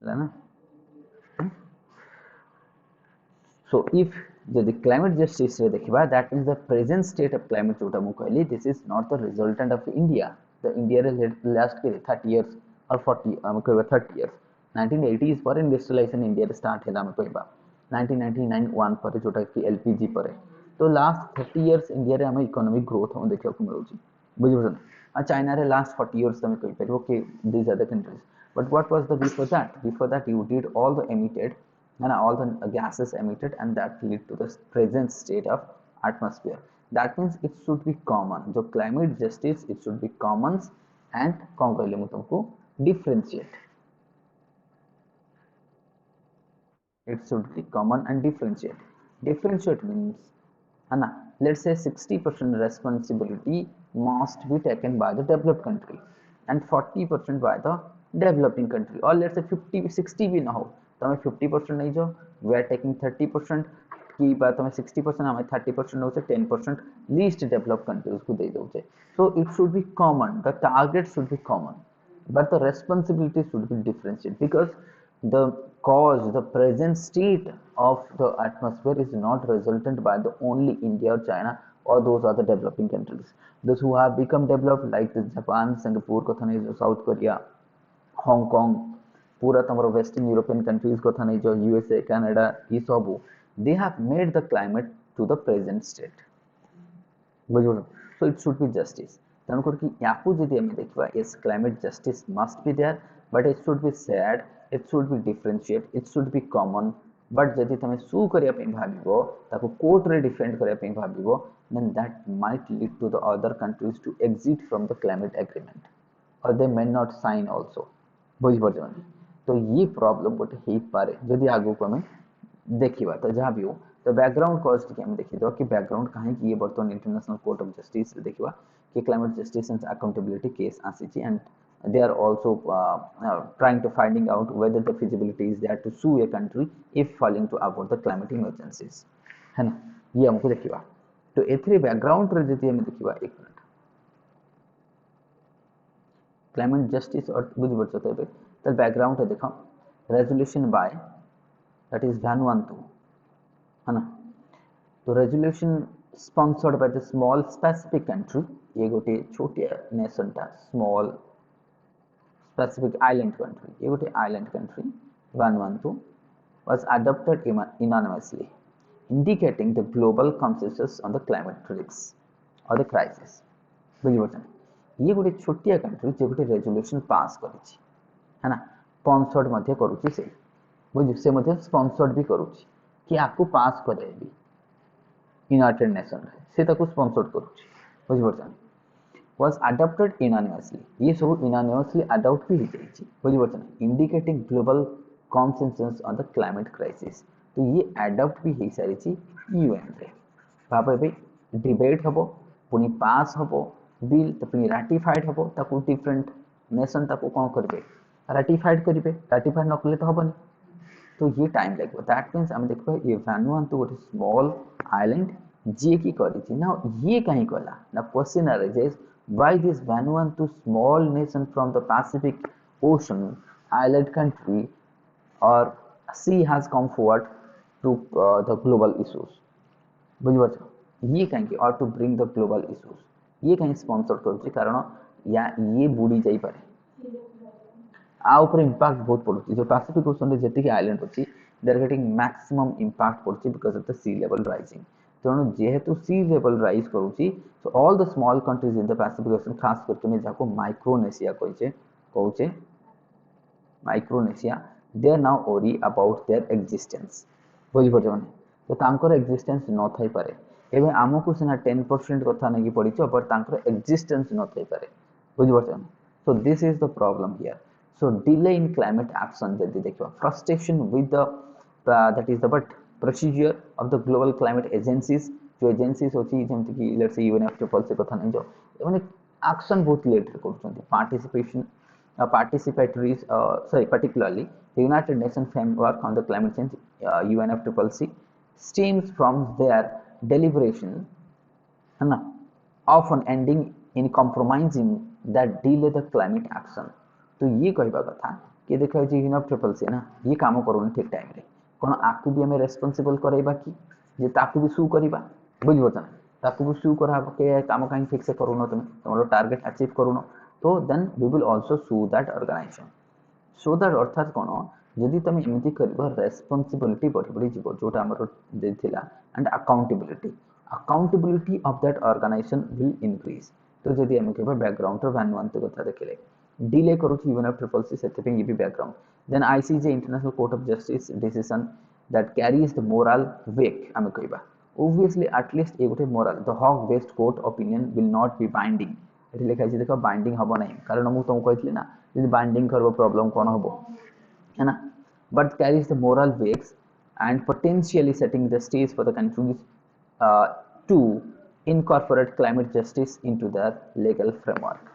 है ना. So if the climate justice देखिबा, that means the present state of climate जोटा मु कहली, this is not the resultant of India. The India last 30 years or 40 हम कहबा 30 years 1980s पर इंडस्ट्रियलाइजेशन इंडिया रे स्टार्ट हैला हम कहबा 1999 1 पर जोटा कि एलपीजी पर. तो लास्ट 30 years इंडिया रे हम इकोनॉमिक ग्रोथ हम देखियो मिलुची बुझि बसन. आ चाइना रे लास्ट 40 years हम कहि परिबो कि these are the countries. But what was the before that? Before that you did all the emitted and all the gases emitted, and that lead to the present state of atmosphere. That means it should be common. जो climate justice it should be common and कौन कहले मु तुमको differentiate. It should be common and differentiate. Differentiate means है ना, let's say 60% responsibility must be taken by the developed country and 40% by the developing country, or let's say 50-60 भी ना हो, तमें 50% नहीं जो, we are taking 30% की बात, तमें 60% हमें 30% हो से 10% least developed countries को दे दो. So it should be common, the target should be common, but the responsibility should be differentiated, because the cause, the present state of the atmosphere is not resultant by the only India or China or those other developing countries. Those who have become developed like the Japan, Singapore, South Korea, Hong Kong, पूरा तमरो Western European countries को था नहीं जो USA, Canada, ये सब, they have made the climate to the present state. बुझो, so it should be justice. तेणुकर कि याकू जदि हम देखिबा, yes climate justice must be there, but it should be shared, it should be differentiate, it should be common. But जदि तमे सु करिया पे भाबिबो, ताको कोर्ट रे डिफेंड करिया पे भाबिबो, then that might lead to the other countries to exit from the climate agreement, or they may not sign also. बुझ परजोनी. तो ये प्रॉब्लम गोटे हे पारे जदि आगु को हमें देखिबा. तो जहां भी हो तो बैकग्राउंड कॉज के हम देखि दो कि बैकग्राउंड काहे कि ये बर्तन इंटरनेशनल कोर्ट ऑफ जस्टिस देखिबा कि climate justice and accountability case आसीची, and they are also trying to finding out whether the feasibility is there to sue a country if failing to avoid the climate emergencies, है ना. ये हमको देखिबा. तो एथरे background रे जति हम देखिबा, एक मिनट, क्लाइमेट जस्टिस और बुझ बचो तो बैकग्राउंड है देखो, resolution by that is Vanuatu, है ना. तो resolution sponsored by the small specific country, ये गोटे छोटिया नेशन टा, स्मॉल specific island country, ये गोटे island country Vanuatu, was adopted unanimously, indicating the global consensus on the climate risks or the crisis. बुझी बचन, ये गोटे छोटिया कंट्री जे गोटे रेजोल्यूशन पास करिछि, है ना, स्पॉन्सर्ड मध्ये करूछि से, बुझि से मध्ये स्पॉन्सर्ड भी करूछि कि आकु पास करेबी यूनाइटेड नेशन रे, से ताकु स्पॉन्सर्ड करूछि, बुझि बचन. Was adopted unanimously, ये सब unanimously adopt भी हो जाइए, बुझी बचन, indicating global consensus on the climate crisis. तो ये adopt भी हो सारी ची UN रे. भाबे बे डिबेट हबो, पुनी पास हबो बिल, तो पुनी रैटिफाइड हबो, ताकू डिफरेंट नेशन ताकू कोन करबे, रैटिफाइड करिवे, रैटिफाइड न कले तो हबनी. तो ये टाइम लागो. दैट मींस हम देखबा ये Vanuatu गोटे स्मॉल आइलैंड जे की करिछि ना, ये काहे कला ना, question arises why this Vanuatu small nation from the Pacific Ocean island country or sea has come forward to the global issues. बुझ बचो, ये कहीं और to bring the global issues, ये कहीं स्पॉन्सर करूछि कारण या ये बुड़ी जाई पारे, आ ऊपर इंपैक्ट बहुत पड़ुछि. जो पैसिफिक ओशन रे जति के आइलैंड अछि, they are getting maximum impact पड़ुछि because of the sea level rising. तेणु जेहेतु सी लेवल राइज करूछि, so all the small countries in the Pacific ocean, खास करके मैं जाको माइक्रोनेशिया कहूचे Micronesia, they are now worry about their existence. बुझि परजोन, तो तांकर एक्जिस्टेंस न थाई पारे. एबे आमको सिना 10% कथा नै कि पडिछो, बट तांकर एक्जिस्टेंस न थाई पारे. बुझि परजोन. So this is the problem here. So delay in climate action जदि देखो, frustration with the that is the but procedure of the global climate agencies, जो एजेंसीज होची जेमति कि लेट्स से UNFCCC से कथा नै जो माने एक्शन बहुत लेट रे करछन्ती. Participation participatory sorry particularly the United Nations framework on the climate change, UNFCCC, stems from their deliberation, है ना, often ending in compromising that delay the climate action. तो ये कहबा कथा किए देखा यूएनएफसीसीसी ना ये काम करूनी ठीक टाइम रे कौन आपको भी हमें रेस्पॉन्सिबल कराइबा कि जे ताकू भी सू करबा बुझिबो ना ताकू भी सू करा के काम कहीं ठीक से करूनो तुम टारगेट अचीव करूनो तो then we will also sue that organisation so that अर्थात कौन जदि तुम एमती कर रेस्पॉन्सिबिलिटी बढ़ी बढ़ी जीव जोटा आमर देथिला and accountability of that organization will increase तो जदि आम कह बैकग्राउंड भानुअंत कथा देखिले डिले करुच्ची यूएनएफसीसीसी से ये भी background then ICJ international court of justice decision that carries the moral weight आम कहवा ओब्वियसली एटलिस्ट ये गोटे मोरल द हक based court opinion will not be binding ये लिखाई देख बाइंडिंग हम ना कारण मुझे तुमको कहती ना यदि बाइंडिंग कर प्रॉब्लम कौन हम है ना but carries the moral weights and potentially setting the stage for the countries to incorporate climate justice into their legal framework.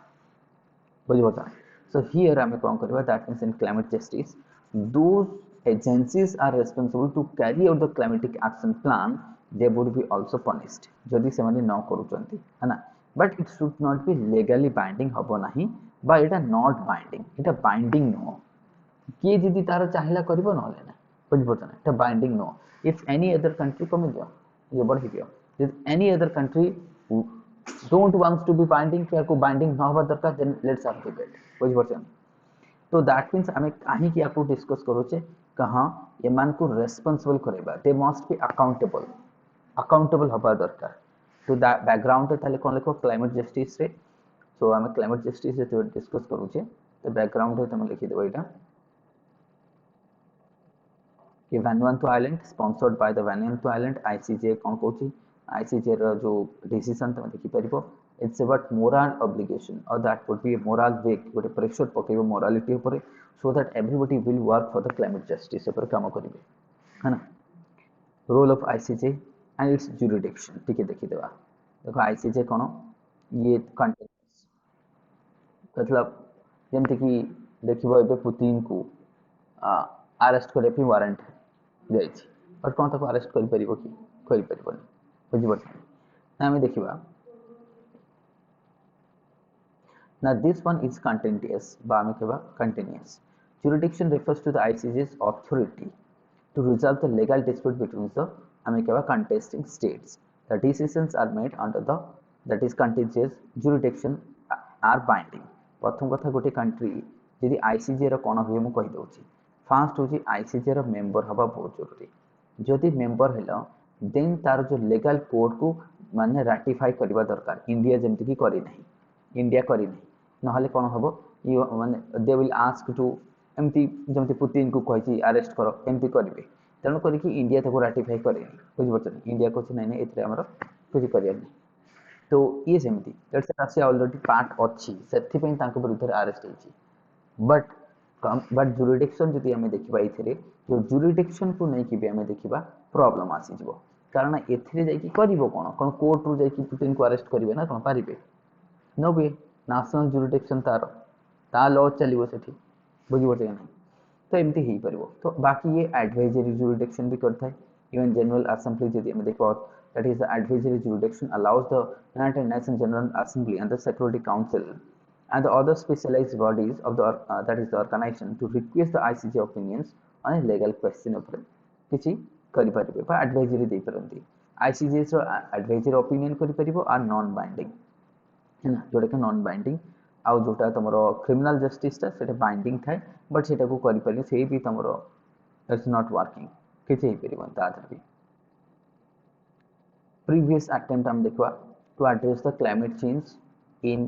So here I am going to that means in climate justice, those agencies are responsible to carry out the climatic action plan. They would be also punished. जदि से माने न करूचंती है ना but it should not be legally binding हबो नहीं बा एटा not binding Etah binding no किए जदि तार चाहिला करिवो न लेना बुझबो ना एटा binding नो if any other country कमी दियो ये बढ़ी दियो if any other country don't wants to be binding क्या को binding न होबा दरकार then let's have debate बुझबो तो दैट मीन्स आम कहीं आपको डिस्कस करुचे कहाँ एमान को रेस्पॉन्सिबल करेबा दे मस्ट बी अकाउंटेबल हबा दरकार तो बैकग्राउंड ताले कोन लिखो क्लाइमेट जस्टिस रे सो आम क्लाइमेट जस्टिस रे डिस्कस करुचे तो बैकग्राउंड रे तुम लिखि देबो एटा कि Vanuatu island sponsored by the Vanuatu island ICJ कोन कहूची आईसीजे रो जो डिसीजन तुम देखि परिबो it's about moral obligation or that would be a moral weight गोटे प्रेशर पकेबो morality ऊपर so that everybody will work for the climate justice ऊपर काम करिवे है ना role of ICJ and its jurisdiction ठीक है देखि देबा देखो आईसीजे कोन ये कंटेंट्स मतलब जेमति कि देखिबो एबे पुतिन को अरेस्ट करे पे वारंट जाइछि और कोन तक अरेस्ट करि परिबो कि करि परिबोनी बुझिबो ना हम देखिबा Now this one is continuous. Continuous. Jurisdiction refers to the ICJ's authority to resolve the legal dispute between the contesting states. The decisions are made under the that is continuous jurisdiction are binding. प्रथम कथा गोटे country यदि ICJ रो कोन हुए मु कहि दोछि first होछि ICJ रो member हबा बहुत जरूरी जदि मेंबर हेलो देन तार जो लीगल कोड को माने राटिफाई करबा दरकार इंडिया जेमति कि करि नहीं इंडिया करि नहीं नहले कोन हबो यू माने दे विल आस्क टू एमती जमती पुतिन को कहि अरेस्ट करो एमती करिवे तेणु करी कि इंडिया ताको राटिफाई करे बुझि पछन इंडिया को नै नै एतरे हमर कुछ करिया नै तो ये सेमती let's say Russia already part अछि सेथि पई ताको विरुद्ध अरेस्ट हेछि बट जुरिडिक्शन जदि हमें देखिबा इथरे जो जुरिडिक्शन को नै कि भी हमें देखिबा प्रॉब्लम आसी जिवो कारण एथरे जाई कि करिवो कोन कोर्ट रु जाई कि पुतिन को अरेस्ट करिवे ना कोन पारिबे नो वे नेशनल जुरिडिक्शन ता लॉ चलिवो सेठी बुझिबो जे नै तो एमती ही परिबो तो बाकी ये एडवाइजरी जुरिडिक्शन भी करता है इवन जनरल असेंबली जदि हम देखो that is the advisory jurisdiction allows the United Nations General Assembly and the Security Council and the other specialized bodies of the that is the organization to request the ICJ opinions on a legal question upre किछि करि परिबे बा advisory दे परंती ICJ रो advisory opinion करि परिबो आ non binding है ना जोटा कि non binding आ जोटा तमरो क्रिमिनल जस्टिस ता सेटा बाइंडिंग थाए बट सेटा को करि परिबे सेही भी तमरो इट्स नॉट वर्किंग किछि ही परिबो तादर भी previous attempt हम देखवा to address the climate change in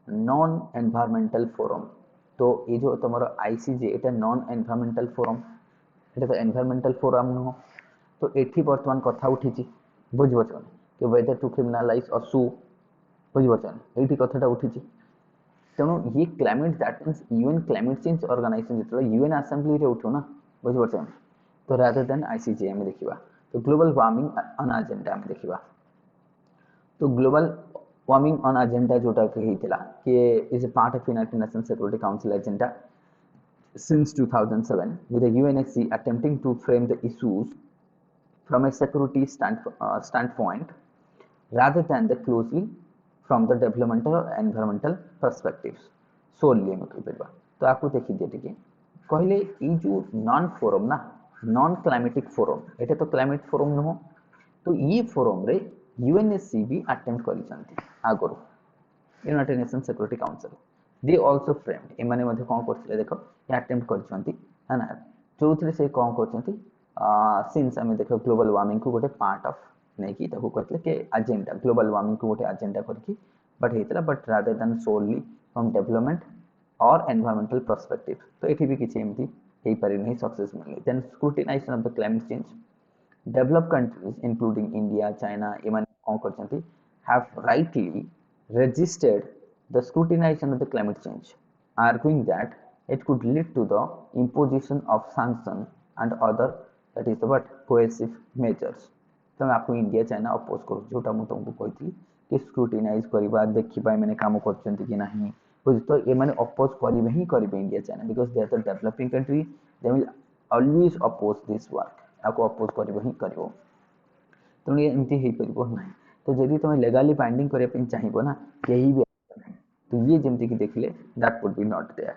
non environmental forum तो ये जो तुम्हारा ICJ एटा non environmental forum एटा तो environmental forum न तो एठी वर्तमान कथा उठिची बुझबछन कि whether to criminalize or sue बुझबछन एठी कथाटा उठिची तेणु ये climate that means UN climate change organisation जितलो यूएन असेंबली रे उठो ना बुझबछन तो रादर देन आईसीजे हम देखिबा तो ग्लोबल वार्मिंग ऑन एजेंडा में देखिबा तो ग्लोबल वार्मिंग ऑन एजेंडा जोटा कहितला कि is a part of United Nations security council agenda since 2007 with the UNSC attempting to frame the issues from a security standpoint rather than the closely from the developmental or environmental perspectives solely में कहि परबा तो आपको देखि दिए टिके कहले ये जो नॉन फोरम ना नॉन क्लाइमेटिक फोरम एटा तो क्लाइमेट फोरम नुह तो ये फोरम रे यूएनएससी भी अटेम्प्ट करिसंती आगरो United Nation Security Council they also framed a माने मध्ये कोन करथिले देखो ये अटेम्प्ट करिसंती है ना जोथरे से कोन करसंती सिंस हमें देखो ग्लोबल वार्मिंग को गोटे पार्ट ऑफ नहीं की ताको करथिले के एजेंडा ग्लोबल वार्मिंग को गोटे एजेंडा करकी बट हेतला but rather than solely from development और एनवायरमेंटल पर्सपेक्टिव तो ये भी किसी एमती हो पारे नहीं सक्सेस मिलनी then scrutinization of the climate change developed countries including India China एमान कोन करछंती have rightly registered the scrutinization of the climate change arguing that it could lead to the imposition of sanction and other that is the what coercive measures तो आपको India China oppose करू जोटा मु तुमको कहती कि स्क्रूटिनाइज करबा देखिबा माने काम करछंती कि नाही बुझ तो ए माने अपोज करबे ही करबे India China because they are the developing country they will always oppose this work आपको अपोज करबे ही करबो तो ये एमती हे परबो नाही तो जदि तुम लेगाली बाइंडिंग करबे पे चाहिबो ना यही भी तो ये जेमती कि देखले that would be not there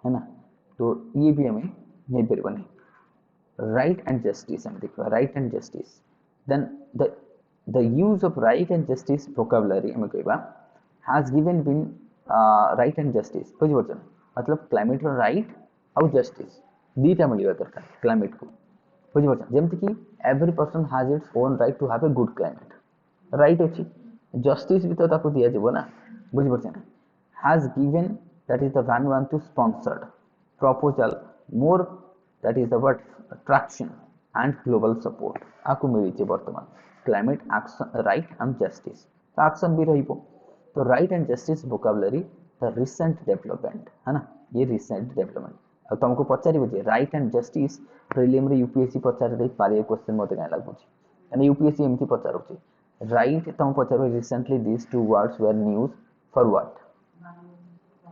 है ना तो ये भी हमें नहीं परबो नहीं राइट एंड जस्टिस हम देखो right and justice then the use of right and justice vocabulary हम कहबा has given been right and justice बुझ परछन मतलब क्लाइमेट रो राइट और जस्टिस दीटा मिलिबा दरकार क्लाइमेट को बुझ परछन जेमति कि every person has its own right to have a good climate right अछि जस्टिस भी तो ताको दिया जेबो ना बुझ परछन has given that is the Vanuatu sponsored proposal more that is the what traction and global support आको मिली जे वर्तमान climate action right and justice तो एक्शन भी रहिबो तो right and justice vocabulary the recent development है ना ये रिसेंट डेवलपमेंट अब तुमको पचारिबो जे राइट एंड जस्टिस प्रीलिम रे यूपीएससी पचारि दे पारे क्वेश्चन मते काय लागुची यानी यूपीएससी एमती पचारुची राइट तुम पचारबो recently this two words were news for what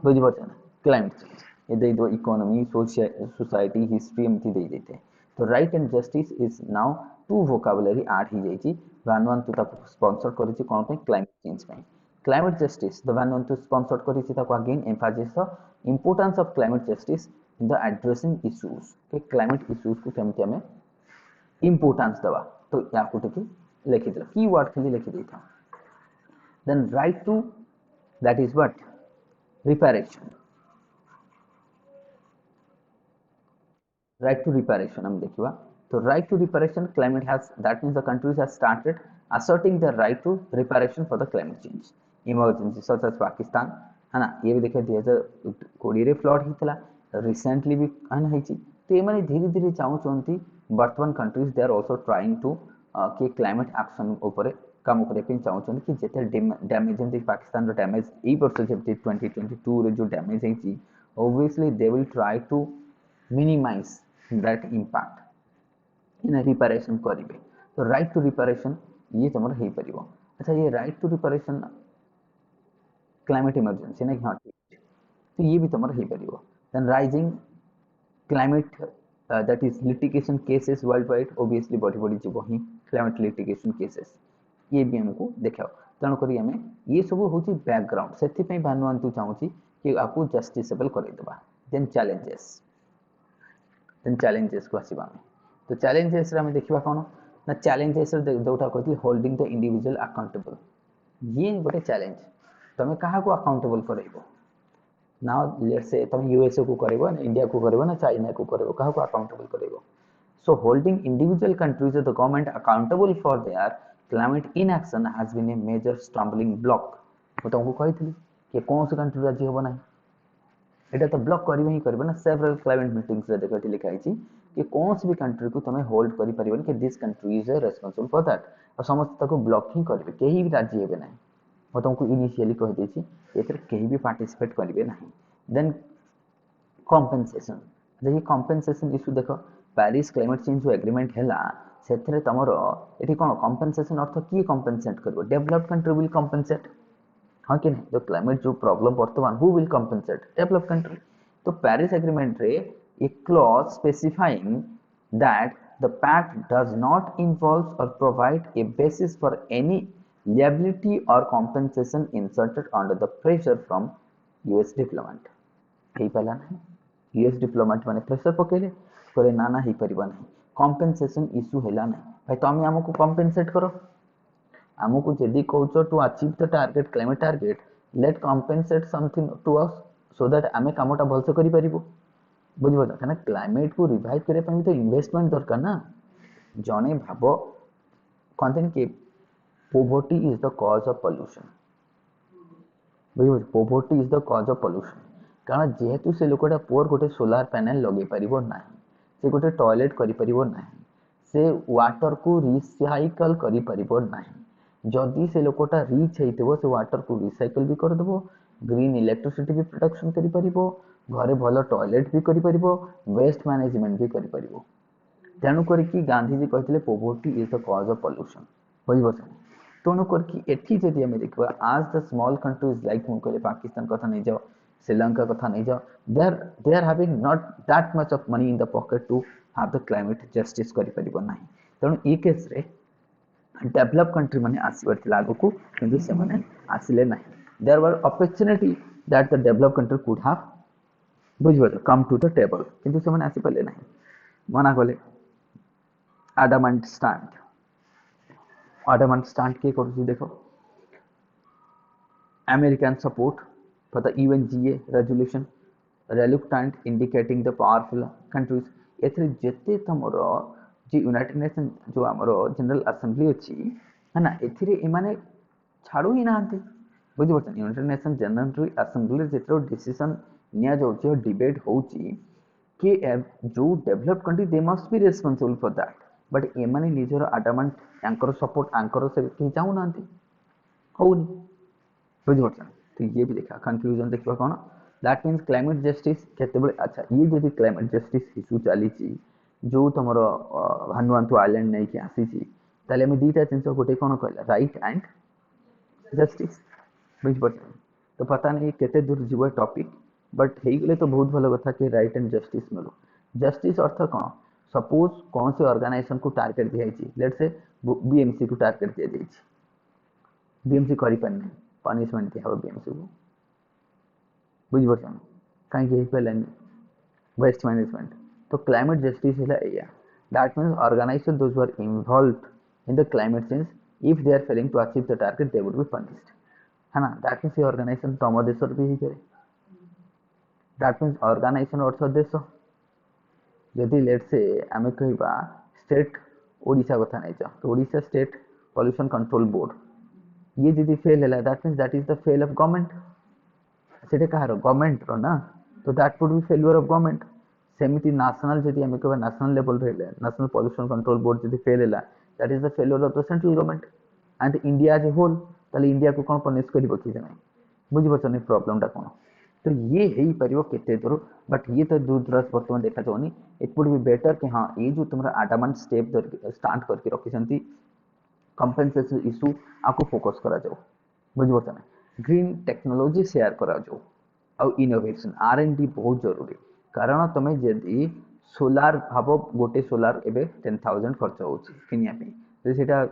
बुझि परछन क्लाइमेट चेंज ये दे दो इकोनॉमी सोसाइटी हिस्ट्री एमती दे देते तो right and justice is now to vocabulary add ही जाईची वानवान तो ताको स्पॉन्सर करिछि कोन पे क्लाइमेट चेंज पे क्लाइमेट जस्टिस द वानवान तो स्पॉन्सर करिछि ताको again emphasis the importance of climate justice in the addressing issues के क्लाइमेट इश्यूज को केमति हमें इंपोर्टेंस दवा तो याको टिके लिखि दला कीवर्ड खाली लिखि देता then right to that is what reparation right to reparation हम देखिबा तो right to reparation climate has that means the countries have started asserting their right to reparation for the climate change emergency such as Pakistan है ना ये भी देखिए 2020 रे flood हितला recently भी अन हेची तो ये माने धीरे धीरे चाहू चंती वर्तमान countries they are also trying to के क्लाइमेट एक्शन ऊपर काम करे पे चाहू चंती कि जेते डैमेज जेते पाकिस्तान रो डैमेज ई वर्ष जेते 2022 रे जो डैमेज हेची obviously they will try to minimize that impact in a reparation करिवे तो राइट टू रिपेरेशन ये तमर हे परिबो अच्छा ये right to reparation climate emergency ना हाँ तो ये भी तमर हे परिबो then rising climate that is litigation cases worldwide obviously body body जीवो ही क्लाइमेट लिटिगेशन केसेस ये भी हमको देखाओ तेणु करी हमें ये सब होची बैकग्राउंड सेति पई भानुअंतु चाहूची कि आपको जस्टिसेबल कर देबा देन चैलेंजेस को आसीबा में तो चैलेंजेस रे हम देखिबा कोन ना चैलेंजेस रे दोटा कहती होल्डिंग द इंडिविजुअल अकाउंटेबल ये गोटे चैलेंज तमे काहा को अकाउंटेबल करैबो नाउ लेट्स से तुम यूएसए को करबो ना इंडिया को करबो ना चाइना को करबो काहा को अकाउंटेबल करबो so holding individual countries the government accountable for their climate inaction has been a major stumbling block तो तुमको कहितली कि कौन से कंट्री राजी होबो ना एटा तो ब्लॉक करबे ही करबे ना सेवरल क्लाइमेट मीटिंग्स रे देखो लिखा है कि कौन सी भी कंट्री को तमे होल्ड करि परिबन कि this country is responsible for that और समस्त ताको ब्लॉक ही करबे केही भी राजी हेबे नाही और तुमको इनिशियली कह देछि एथर केही भी पार्टिसिपेट करबे नाही देन कंपेंसेशन देखि कंपेंसेशन इशू देखो पेरिस क्लाइमेट चेंज जो एग्रीमेंट हैला सेथरे तमरो एठी कोन कंपेंसेशन अर्थ की कंपेंसेट करबो डेवलप्ड कंट्री विल कंपेंसेट हाँ कि नहीं तो क्लाइमेट जो प्रॉब्लम वर्तमान who will compensate developed country तो पेरिस एग्रीमेंट रे a clause specifying that the pact does not involve or provide a basis for any liability or compensation inserted under the pressure from US deployment हेई पाला नहीं US diplomat माने pressure पकेले कहले ना ना हेई परिबा नहीं compensation issue हैला नहीं भाई तुम हमको कंपेंसेट करो हमको जदी कहउछो to achieve the target climate target let compensate something to us so that आमे कामटा भलसे करि परिबो बुझि पड़ता कहना क्लाइमेट को रिवाइव करे पे तो इन्वेस्टमेंट दरकार ना जने भाबो कहते कि poverty is the cause of pollution बुझ poverty is the cause of pollution कारण जेहेतु से लोकटा पुअर गोटे सोलार पैनल लगे पारिबो नाही से गोटे टॉयलेट करि परिबो नाही से वाटर को रिसाइकल करि परिबो नाही जदि से लोकटा रिच हेइतबो से वाटर को रिसाइकल भी कर देबो ग्रीन इलेक्ट्रिसिटी भी प्रोडक्शन करि परिबो घरे भलो टॉयलेट भी करि परिबो वेस्ट मैनेजमेंट भी करि परिबो तेणु करके गांधी जी कहते poverty is the cause of pollution बुझ तेणु करके एठी जदि हमें देखबा आज द स्मॉल कंट्रीज लाइक मु कहले पाकिस्तान कथा नहीं जाओ श्रीलंका कथा नहीं जाओ they are having not that much of money in the pocket to have the climate justice करि परिबो नाही तेणु ए केस रे डेवलप कंट्री माने आसीबार थिला आगो को किंतु से माने आसिले नाही there were opportunity that the develop country could have बुझ कम टू द टेबल किंतु से माने आसी पाले नाही मना कले adamant stand के करूँ देखो American support for the UNGA resolution reluctant indicating the powerful countries एथरे जेते तमरो जे यूनाइटेड नेशन जो हमरो जनरल असेंबली अछि है ना एथरे ए माने छाड़ू ही नांती बुझि पड़छन यूनाइटेड नेशन जनरल असेंबली जेतरो डिसीजन निया जाउछि डिबेट होउछि कि जो develop country they must be responsible for that but एमाने निजर आडामेंट एंकर सपोर्ट एंकर से कहीं चाहू ना होनी बुझ पड़छन तो ये भी देखा कंक्लूजन देखबा कोन दैट मींस क्लाइमेट जस्टिस केतेबे अच्छा ये जदी क्लाइमेट जस्टिस इशू चली छी जो तमरो भानुआंतु आइलैंड नै कि आसी छी ताले हम दीटा जिंस गोटे कोन कहला राइट एंड जस्टिस बुझ पड़छन तो पता नहीं केते दूर जीव टॉपिक बट हेई गले तो बहुत भलो कथा कि राइट एंड जस्टिस मिलो जस्टिस अर्थ कोन सपोज कौन से ऑर्गेनाइजेशन को टारगेट दिया लेट से बीएमसी को टारगेट दिया बीएमसी करि पन्ने पनिशमेंट दिया बीएमसी को बुझ पड़छन काई के पेलन वेस्ट मैनेजमेंट तो क्लाइमेट जस्टिस है एया that means organization those were involved in the climate change if they are failing to achieve the target they would be punished है ना दैट मींस ऑर्गेनाइजेशन तम देश भी ही करे दैट मींस ऑर्गेनाइजेशन अर्थ देश जदि लेट से आम कहवा स्टेट ओडिशा कथा नहीं जा तो Odisha state pollution control board ये जदि फेल है that means that is the fail of government सेटे कहार गवर्नमेंट रो ना तो that would be failure of government सेमिति नेशनल जदि आम कहवा नेशनल लेवल रे नेशनल पॉल्यूशन कंट्रोल बोर्ड जदि फेल है that is the failure of the central government and India as a whole ताले इंडिया को कोन पनिश करिवो कि नहीं बुझि पछन प्रॉब्लम टा कोन तो ये हेई परिवो केते दूर बट ये तो दूर दराज वर्तमान देखा जाउनी इट वुड बी बेटर कि हाँ ये जो तुमरा आडामेंट स्टेप स्टार्ट करके रखिसंती कंपेंसेशन इशू आपको फोकस करा जाओ बुझ पड़ता ग्रीन टेक्नोलॉजी शेयर करा जाओ और इनोवेशन R&D बहुत जरूरी कारण तुम जदि सोलार भाव गोटे सोलार एबे 10,000 खर्च होची किनिया पे तो सेटा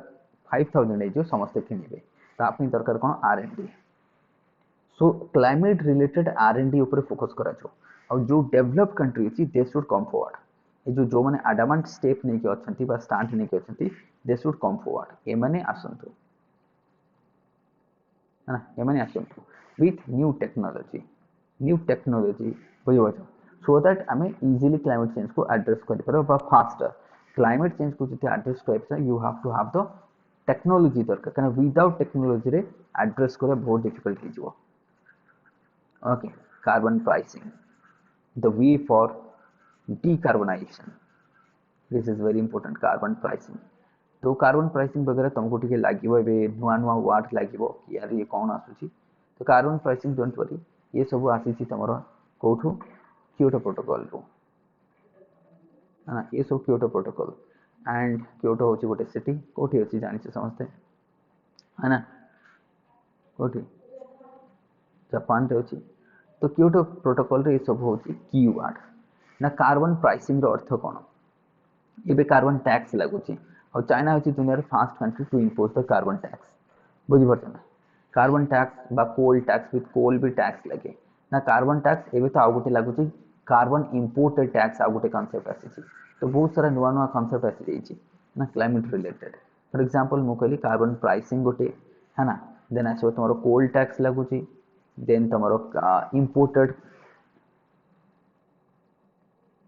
5,000 हे जो समस्त किनिबे तापनी दरकार कोन R&D सो क्लाइमेट रिलेटेड R&D ऊपर फोकस करा जाओ और जो डेवलप कंट्री अछि दे शुड कम फॉरवर्ड ये जो माने एडवांस स्टेप नै के अछंती बा स्टार्ट नै के अछंती दे शुड कम फॉरवर्ड ए माने आसंतु है ना ए माने आसंतु विथ न्यू टेक्नोलॉजी बुझो सो दैट हमें इजीली क्लाइमेट चेंज को एड्रेस कर पारो बा फास्टर क्लाइमेट चेंज को जति एड्रेस करबा you have to have the technology दरकार कारण विदाउट टेक्नोलॉजी रे एड्रेस करे बहुत डिफिकल्ट हो जिवो okay carbon pricing the way for decarbonization this is very important carbon pricing तो कार्बन प्राइसिंग वगैरह तुमको टिके लागिवो एबे नुआ नुआ वर्ड लागिवो कि यार ये कौन आसुची तो कार्बन प्राइसिंग डोंट वरी ये सब आसीची तमरो कोठो क्योटो प्रोटोकॉल रो हां ये सब क्योटो प्रोटोकॉल एंड क्योटो होची गोटे सिटी कोठी होची जानि समझते है ना कोठी जापान रे होची तो क्योटो प्रोटोकॉल रे सब होची की वर्ड ना कार्बन प्राइसिंग रो अर्थ कोन एबे कार्बन टैक्स लागुची और चाइना होची दुनिया रे first country to impose the carbon tax बुझि परछन कार्बन टैक्स बा कोल टैक्स विथ कोल भी टैक्स लगे ना कार्बन टैक्स एबे तो आउ गोटे लागुची कार्बन इंपोर्टेड टैक्स आउ गोटे कांसेप्ट आसी तो बहुत सारा नुआ नुआ कांसेप्ट आसी जाइए ना क्लाइमेट रिलेटेड फॉर एग्जांपल मु कहली कार्बन प्राइसिंग गोटे है ना देन आसो तुमरो कोल टैक्स लागुची देन तुमरो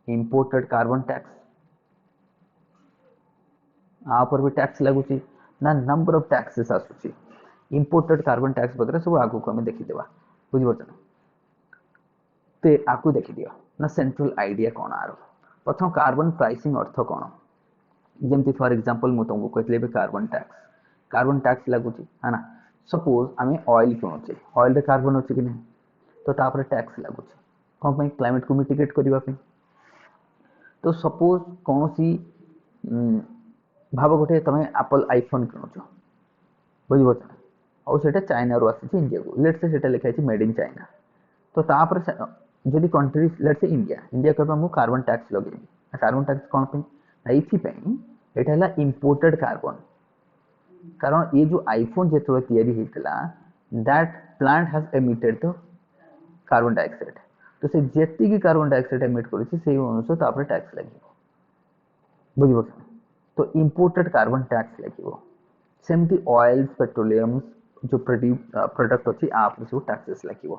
इंपोर्टेड कार्बन टैक्स आ पर भी टैक्स लागुची ना नंबर ऑफ टैक्सेस आसुची इंपोर्टेड कार्बन टैक्स वगैरह सब आगु को हमें देखि देबा बुझि पड़छ ते आकु देखि दियो ना सेंट्रल आइडिया कोन आरो प्रथम कार्बन प्राइसिंग अर्थ कोन जेमती फॉर एग्जांपल मु तुमको कहले बे कार्बन टैक्स लागुची है ना सपोज आमे ऑयल किनुचे ऑयल रे कार्बन अछि कि नहीं तो तापर टैक्स लागुची कोन पई क्लाइमेट को मिटिगेट करबा पे तो सपोज कौन सी भाव गोटे तुम एप्पल आईफोन किनुच बुझे और से चाइना रू आसी इंडिया को लेट से सेटा लिखाई मेड इन चाइना तो तापर जदि कंट्री लेट से इंडिया इंडिया कहबा मु कार्बन टैक्स लगे कार्बन टैक्स कौन पे एटा इंपोर्टेड कार्बन कारण ये जो आईफोन जो तैयारी होता that plant has emitted the carbon dioxide तो से जेती कार्बन डाइऑक्साइड एमिट करूची से अनुसार तापर टैक्स लगे बुझे तो इंपोर्टेड कार्बन टैक्स लगे सेमती ऑयल्स पेट्रोलियम जो प्रोडक्ट अच्छी आप सब टैक्सेस लगे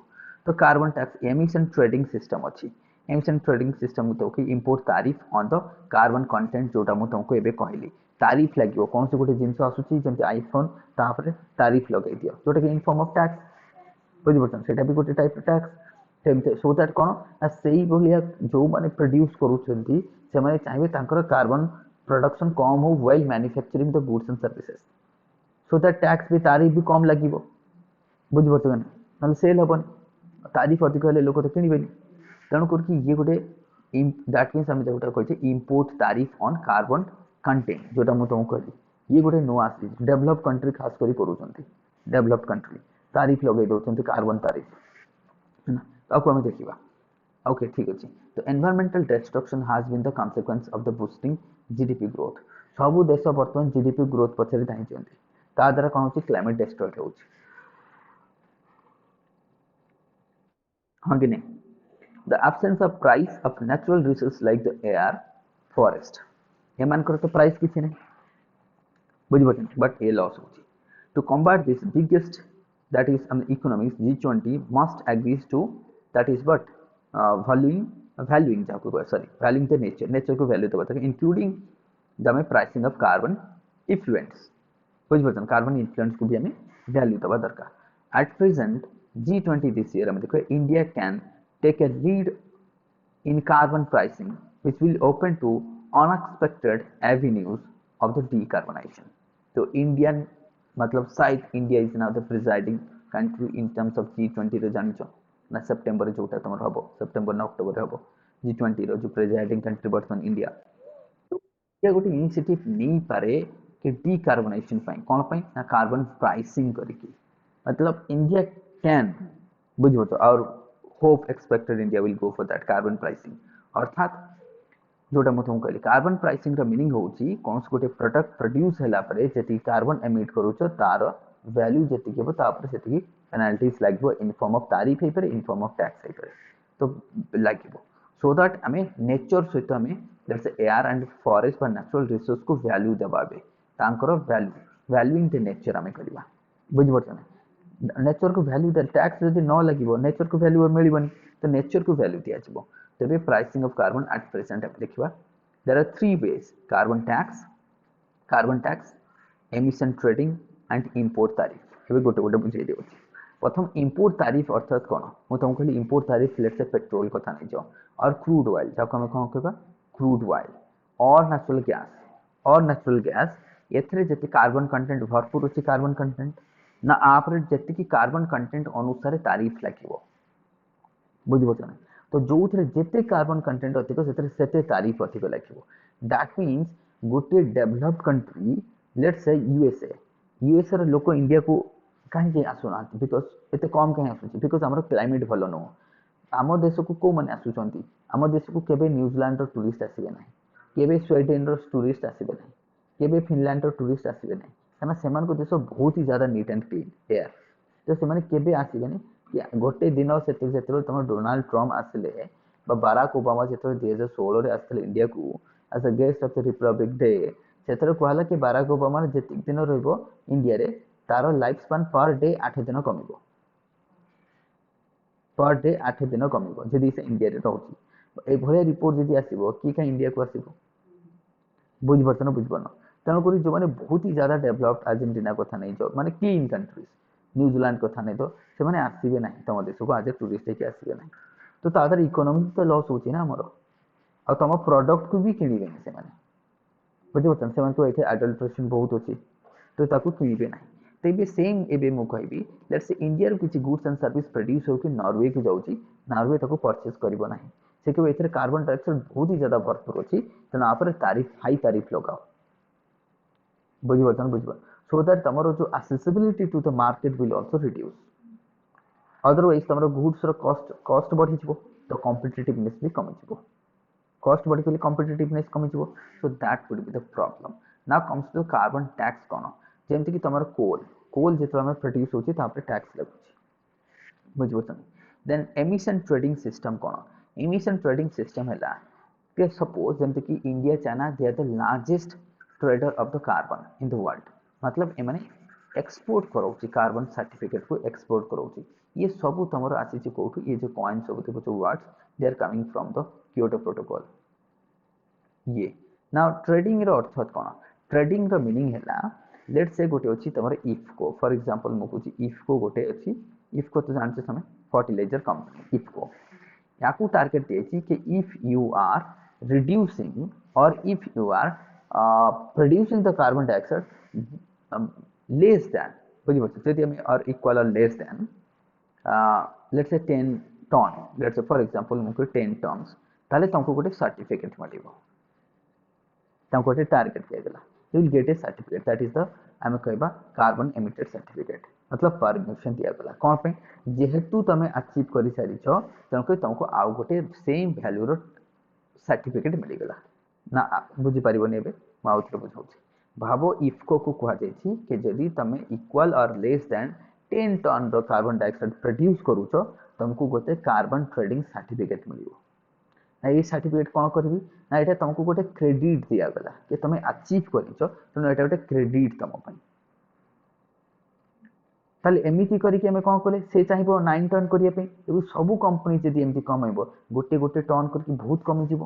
तो carbon tax emission trading system अच्छी एमिशन ट्रेडिंग सिस्टम तो इंपोर्ट तारीफ ऑन द कार्बन कंटेंट जोटा मु तुमको एबे कहली तारीफ लगे कौन से गोटे जिनस आसूची जमती आईफोन तापर तारीफ लगे दियो जोटा कि इन फॉर्म ऑफ टैक्स बुझी पड़छन सेटा भी गोटे टाइप टैक्स सो दैट कौन ना से भाया जो मैंने प्रोड्यूस करूछंती से माने चाहिए तांकर कार्बन प्रोडक्शन कम हो while manufacturing the goods and services so that tax भी तारीफ भी कम लगिवो बुझी पड़छन ना सेल हबन तारीफ अधिक हेले लोक तो किनिबेनी तेणु करके ये गोटे दैट मीन्स आम जोटा कहते इंपोर्ट तारीफ ऑन कार्बन कंटेंट जोटा मुझे तुमको कहली ये गोटे नुआ आसी डेवलप कंट्री खास करी करूछंती डेवलप कंट्री तारीफ लगे दउछंती कार्बन तारीफ है ना ताको हम देखिबा ओके ठीक अछि तो environmental destruction has been the consequence of the boosting GDP growth सब देश वर्तमान जीडीपी ग्रोथ पछरे धाइचंती ता द्वारा कोन होची क्लाइमेट डिस्ट्रॉय होची हाँ कि नहीं the absence of price of natural resources like the air forest एमान कर तो प्राइस किसी नहीं बुझी पड़छन बट ए लॉस होची to combat this biggest that is economics G20 must agree to that is what valuing जाको sorry valuing the nature को value तो बताओ including the pricing of carbon effluents बुझी पड़छन कार्बन इन्फ्लुएंस को भी हमें value दबा दरकार at present G20 this year हम देखो India can take a lead in carbon pricing which will open to unexpected avenues of the decarbonization तो Indian मतलब शायद India is now the presiding country in terms of G20 रे जानिछ ना September जोटा तुम हबो सेप्टेम्बर ना अक्टोबर हबो G20 रो जो प्रिजाइडिंग कंट्री वर्तमान इंडिया तो ये गोटे इनिशिएटिव नहीं पारे कि डीकार्बोनाइजेशन पाई कोन पाई ना कार्बन प्राइसिंग करिकी मतलब इंडिया कैन बुझो तो और hope expected India will go for that carbon pricing अर्थात जोटा मु तुमको कहली कार्बन प्राइसिंग रो मीनिंग होची कोन से गोटे प्रोडक्ट प्रोड्यूस हैला परे जेती कार्बन एमिट करूछ तार वैल्यू जेती केबो तापर सेती पेनल्टीज लागबो इन फॉर्म ऑफ तारीफ हे परे इन फॉर्म ऑफ टैक्स हे परे तो लागबो सो दैट हमें नेचर सहित हमें let's say air and forest पर नेचुरल रिसोर्स को वैल्यू देबाबे तांकर वैल्यूइंग द नेचर हमें करबा बुझ पड़छन नेचर को वैल्यू दे टैक्स यदि न लगिवो नेचर को वैल्यू मिलबनी तो नेचर को वैल्यू दिया जबो तबे pricing of carbon at present हम देखिबा there are three ways carbon tax emission trading and import tariff एबे गोटे गोटे बुझे देउ प्रथम इंपोर्ट तारीफ अर्थात कोन मु तुमको कहली इंपोर्ट तारीफ लेट से पेट्रोल कथा नै जो और क्रूड ऑयल जाको हम कोन कहबा क्रूड ऑयल और नेचुरल गैस एथरे जति कार्बन कंटेंट भरपूर अछि कार्बन कंटेंट ना आप जति की कार्बन कंटेंट अनुसार तारीफ लागिवो बुझिबो छ तो जो थरे जेते कार्बन कंटेंट अधिक सेते सेते तारीफ अधिक लागिवो दैट मींस गोटे developed country let's say USA रे लोक इंडिया को काहे के आसुना बिकॉज़ एते कम काहे आसुची बिकॉज़ हमर क्लाइमेट भलो न आम देश को को माने आसुचंती आम देश को केबे न्यूजीलैंड रो टूरिस्ट आसीबे नै केबे स्वीडन रो टूरिस्ट आसीबे नै केबे फिनलैंड रो टूरिस्ट आसीबे नै काना सेमान को देश बहुत ही ज्यादा नीट एंड क्लीन एयर तो सेमाने केबे आसीबे नै गोटे दिन से तुम डोनाल्ड ट्रम्प आसिले बाराक ओबामा जो 2016 आसते इंडिया को as a guest of the republic day से कहला कि बाराक ओबामा जी दिन इंडिया रे तार लाइफ स्पान पर डे 8 दिन कम पर डे 8 दिन कम जदि से इंडिया रे रोचे ये रिपोर्ट जब आसो कि क्या इंडिया को आसो बुझीपार ना बुझीपार तेणुक जो मैंने बहुत ही ज्यादा डेभलप्ड अर्जेंटीना कथा नहीं जो माने क्लीन कंट्रीज न्यूजीलैंड कथा नहीं तो से मैंने आसबे ना तुम देश को आज ए टूरिस्ट होकर आसबे ना तो तादर इकोनॉमी तो लॉस होची ना हमर आ तुम प्रोडक्ट को भी किणवे से बुझीपार से एडल्ट्रेशन बहुत अच्छी तो ताकू किणवे ना तेज सेम एवं मुझे कहबी लेट्स से इंडिया किसी गुड्स एंड सर्विस प्रोड्यूस हो कि नॉर्वे को जाऊँगी नॉर्वे ताको परचेज करना से केवल ए कार्बन डाइऑक्साइड बहुत ही ज्यादा भरपूर अच्छी तेणु आप तारीफ हाई तारीफ लगाओ बुझीपार बुझीपार सो दैट तुम जो accessibility to the market will also reduce otherwise तुम गुड्स कॉस्ट कॉस्ट बढ़ी तो कॉम्पिटिटिवनेस भी कमी कॉस्ट बढ़ी गले कॉम्पिटिटिवनेस कमी so that would be the problem now comes to carbon tax कौन जमती कि तुम कोल कोल जो आम प्रोड्यूस होची टैक्स लगुच बुझीपार देन एमिशन ट्रेडिंग सिस्टम कौन एमिशन ट्रेडिंग सिस्टम है कि सपोज जमती कि India China they are the largest trader of the carbon in the world मतलब एमाने एक्सपोर्ट कराऊँ कार्बन सर्टिफिकेट को एक्सपोर्ट कराऊँ ये सब तुम आसी कौटू ये जो कॉइन सब देखो जो words they are coming from the Kyoto protocol ये नाउ ट्रेडिंग रो अर्थ कौन ट्रेडिंग रो मीनिंग है लेट से गोटे अच्छी तुम इफ्को फॉर एग्जांपल मुझे इफ्को गोटे अच्छी इफ्को तो जानते समय फर्टिलाइजर कंपनी इफ्को या टार्गेट दिए कि इफ यू आर रिड्यूसिंग और if you are producing the carbon dioxide less than बुझीपार यदि हमें और इक्वल और less than let's say 10 ton let's say for example मुझे 10 टन्स ताले तुमको गोटे सर्टिफिकेट मिलिबो तुमको गोटे टारगेट दिया you will get A certificate that is the आम कहबा कार्बन एमिटेड सर्टिफिकेट मतलब परमिशन दिया गला कौन पे जेहेतु तुम अचीव कर सारी तेणुक तुमको आउ गोटे सेम वैल्यू रो सर्टिफिकेट मिलगला ना बुझीपारे मुझे बुझाऊँ भाव इफ्को को कहुई कि जदि तुम इक्वल और लेस दैन 10 टन रो कार्बन डाइऑक्साइड प्रोड्यूस करुच तुमको गोटे कार्बन ट्रेडिंग सर्टिफिकेट मिल ये सर्टिफिकेट कौन करी ना ये तुमको गोटे क्रेडिट दिगला कि तुम अचीव कर तेणु यहाँ गोटे क्रेडिट तुम ताले एमती करके कौन कले से चाहिए 9 टन करने सब कंपनी जब एमती कमेब गोटे गोटे टन करके बहुत कमिज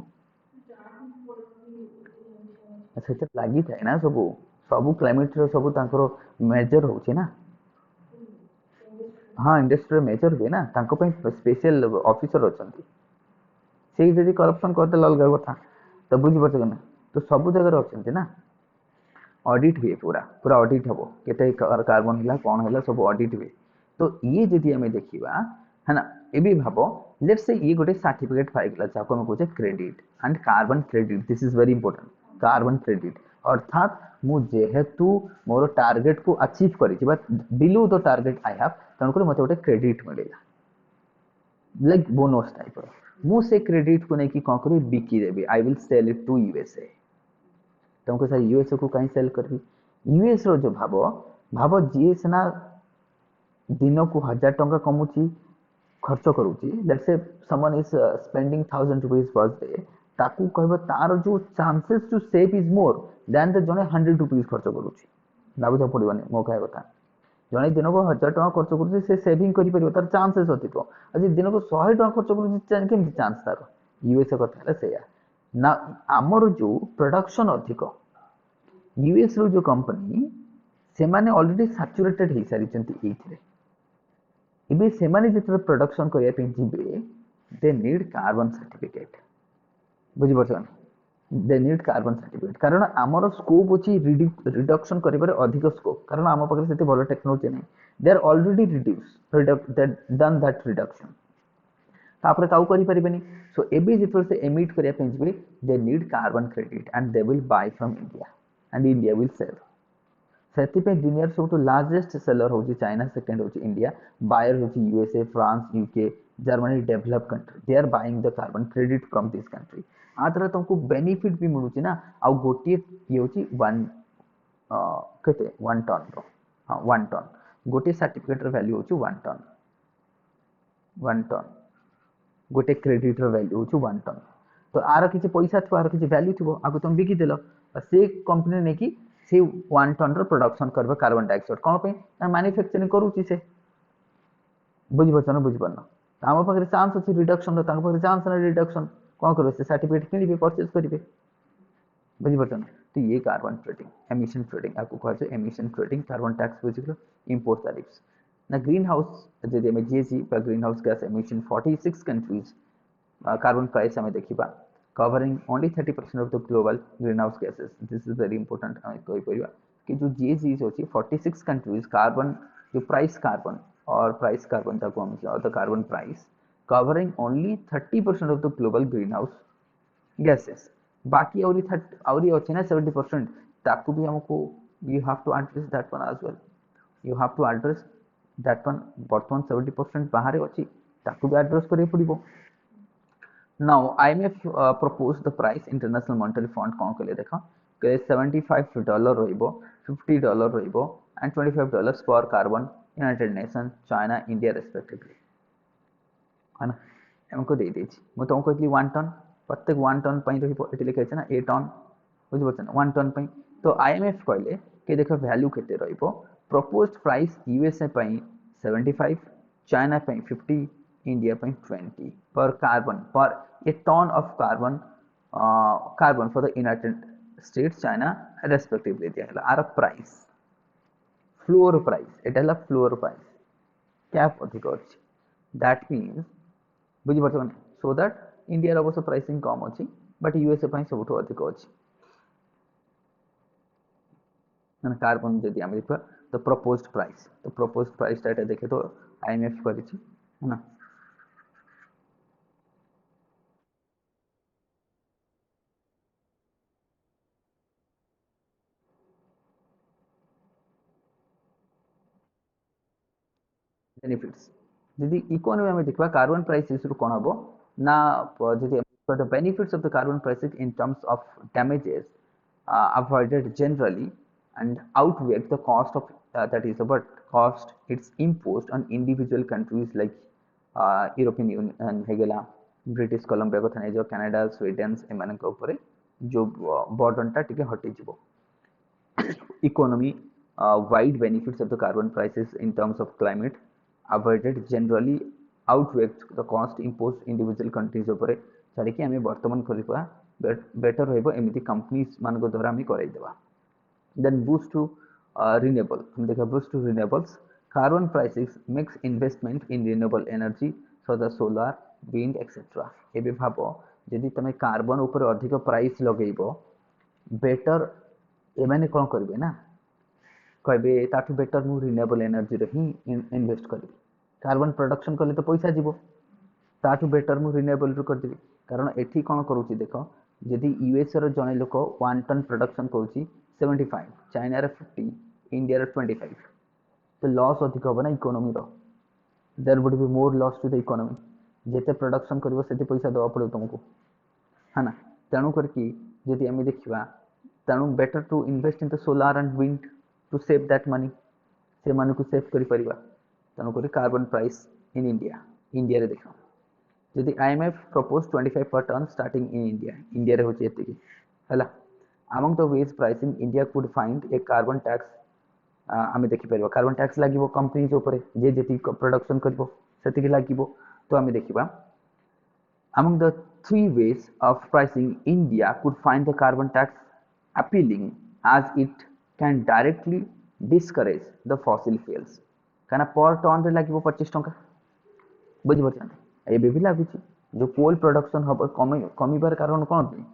से लगी थाए ना सब सब क्लाइमेट सब मेजर हो ना हाँ इंडस्ट्री मेजर हुए ना स्पेशल ऑफिसर अच्छा से जब करप्शन करदे अलग कथा तो बुझीपार ना तो सब जगह अच्छा ना ऑडिट हुए पूरा पूरा ऑडिट हम के कार्बन है कौन है सब ऑडिट हुए तो ये जदि आम देखा है ना ये भाव लेट्स से ये गोटे सर्टिफिकेट पाइगला जहाँ आम कहे credit and carbon credit this is very important carbon credit अर्थात मुझेतु मोर टार्गेट को अचीव कर below the target I have तेणुक मत गोटे क्रेडिट मिलेगा लाइक बोनस टाइप मुझे क्रेडिट को लेकिन कौन करी बिकीदेवी I will sell it to USA तुमको सर यूएसए को कहीं सेल करी यूएस रो जो भाव भाव जी सीना दिन को 1000 टंका कमुची खर्च करुच्ची let's say someone is spending 1000 rupees per day ताकू कहब तार जो chances to save is more than the जने 100 रुपीज खर्च करुच्ची ना बुझा पड़ोनी मो कह कथा जड़े दिन को 1000 टका खर्च कर से सेविंग कर तार चांसेस अधिक आज दिन को 100 टका खर्च कर चांस तार यूएसए कथा से ना आमर जो प्रोडक्शन अधिक यूएस रो जो कंपनी से माने ऑलरेडी सैचुरेटेड हो सारी ये से जो प्रोडक्शन करने जीवे दे नीड कार्बन सर्टिफिकेट बुझीपार दे नीड कार्बन सर्टिफिकेट कारण आमर स्कोप अच्छी रिडक्शन कर अधिक स्कोप कारण आम पाखे से भल टेक्नोलोजी नहीं they are already reduce done that reduction तापर ताऊ करि परिबेनी सो एबी जितल से एमिट करिया पे जिबे they need carbon credit and they will buy from India and India will sell सेति पे दुनिया सब लार्जेस्ट सेलर होची चाइना सेकंड होची इंडिया बायर होची USA France UK Germany develop country they are buying the carbon credit from this country आ तरह तुमको बेनिफिट भी मिलुची ना आ गोटे ये होची 1 केते 1 टन रो हां 1 टन गोटे सर्टिफिकेट रो वैल्यू होची 1 टन 1 टन गोटे क्रेडिट वैल्यू हूँ 1 टन तो आर किसी पैसा थो आर किसी वैल्यू थो आगे तुम बिकिदेल से कंपनी नहीं कि से 1 टन प्रोडक्शन कर कार्बन डाइऑक्साइड कौन पे मैन्युफैक्चरिंग करुच्ची से बुझीपार ना बुझीपार आम पाखे चान्स अच्छी रिडक्शन चान्स ना रिडक्शन कौन कर सर्टिफिकेट किଣିବେ परचेज करेंगे बुझीपार ना तो ये कार्बन ट्रेडिंग एमिशन ट्रेडिंग आपको कहा एमिशन ट्रेडिंग कार्बन टैक्स बुझे इम्पोर्ट टैरिफ्स ना ग्रीन हाउस जब आम GHG green house gas emission 46 countries carbon price आम देखा covering only 30% of the global green house gases this is very important कहीपर कि जो जीएसजी अच्छी 46 कंट्रीज कार्बन जो प्राइस कार्बन और price carbon the carbon price covering only 30% of the global green house gases बाकी आउरी अच्छे ना 70% ताकू भी हमको you have to address that one as well you have to address that one बर्तमान 70% बाहर अच्छी ताकू भी एड्रेस करिए पड़िबो now IMF propose the price international monetary fund कौन कहले देख $75 रहिबो $50 रहिबो एंड $25 पर carbon United nation China India respectively है ना हमको दे देछि मु तुमको कहली 1 टन प्रत्येक 1 टन पे रही लिखा है ना 8 टन बुझीपार ना 1 टन पे तो आईएमएफ कहले कि देख वैल्यू केते रहिबो प्रपोज्ड प्राइस यूएसए पे 75 चाइना पे 50 इंडिया पे 20 per carbon per a ton of carbon carbon for the United States China respectively दिया आर प्राइस फ्लोर प्राइस एटा फ्लोर प्राइस कैप अधिक अच्छी दैट मीन्स बुझीपार ना सो दैट इंडिया अवश्य प्राइसिंग कम अच्छी बट यूएसए सब अधिक अच्छी कार्बन जदि आम देखा तो प्रपोज्ड प्राइस टाइम देखे तो आईएमएफ कर ना बेनिफिट्स जदि इकोनॉमी आम देखा कार्बन प्राइस कौन हम ना जदि the benefits of the carbon pricing in terms of damages avoided generally and outweigh the cost of that is about cost it's imposed on individual countries like European Union हेगला British Columbia कथा नहीं जो Canada Sweden एमानक ऊपर जो burden टा टिके हटि जिवो economy wide benefits of the carbon prices in terms of climate avoided generally outweigh the cost imposed individual countries ऊपर छाड़ी आम बर्तमान करवा बेटर रही कंपनीज मान द्वारा आम करवा देन बूस्ट टू रिन्यूएबल हम देखा boost to renewables carbon prices makes investment in renewable energy so the solar wind etcetera ये भाव जदि तुम कार्बन उपर अधिक प्राइस लगेब बेटर एमाने कौन करेंगे ना कहे ताठू बेटर मु रिन्यूएबल एनर्जी ही इन्वेस्ट करी कार्बन प्रोडक्शन कले तो पैसा जीव ताठू बेटर मु रिन्यूएबल रू करदेवी कारण एठी कौन करुच्ची देख जदि यूएसए जड़े लोक 1 टन प्रोडक्शन करुच्ची 75 चाइना 50 इंडिया 25 तो लॉस अधिक हम ना economy there would be more loss to the economy जिते प्रोडक्शन कर पैसा देवा पड़ो तुमको है ना तेणु करके जदि आम देखा तेणु better to invest in the solar and wind to save that money से मन को सेव कर तेणुक carbon price in India India रे देखा जदि IMF propose 25 per ton starting in India India रे होची एतिकी हला among the ways pricing India could find a carbon tax आम देखिपर कार्बन टैक्स लगे कंपनीज उपर जे जी प्रोडक्शन कर लगे तो आम देखा among the 3 ways of pricing India could find the carbon tax appealing as it can directly discourage the fossil fuels कहना पर टन रे लगे 25 टंका बुझीपार एबे भी लगुच जो कोल प्रोडक्शन हम कमिबार कारण कौन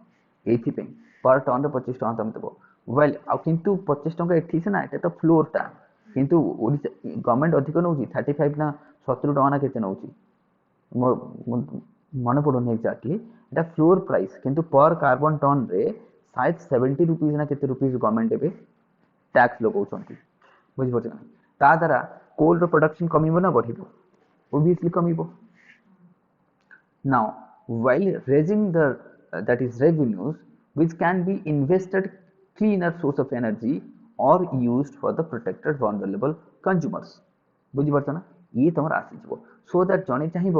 ये पर टन रे 25 टका तुम देव वेल किंतु 25 टका एठी से ना ये तो फ्लोर टा किंतु गवर्नमेंट अधिक नौ 35 ना 70 टका ना केते नौ मन पड़ोनी एक्जाक्टली एटा फ्लोर प्राइस किंतु पर कार्बन टन रे शायद 70 रुपीज ना केते रुपीज गवर्नमेंट एबे टैक्स लगाउछंती बुझिपार ता द्वारा कोल रो प्रोडक्शन कमिबो ना बढ़िबो obviously कमिबो now while raising the that is revenues which can be invested cleaner source of energy or used for the protected vulnerable consumers बुझिपार ना ये तुम आसीज सो दैट जड़े चाहिए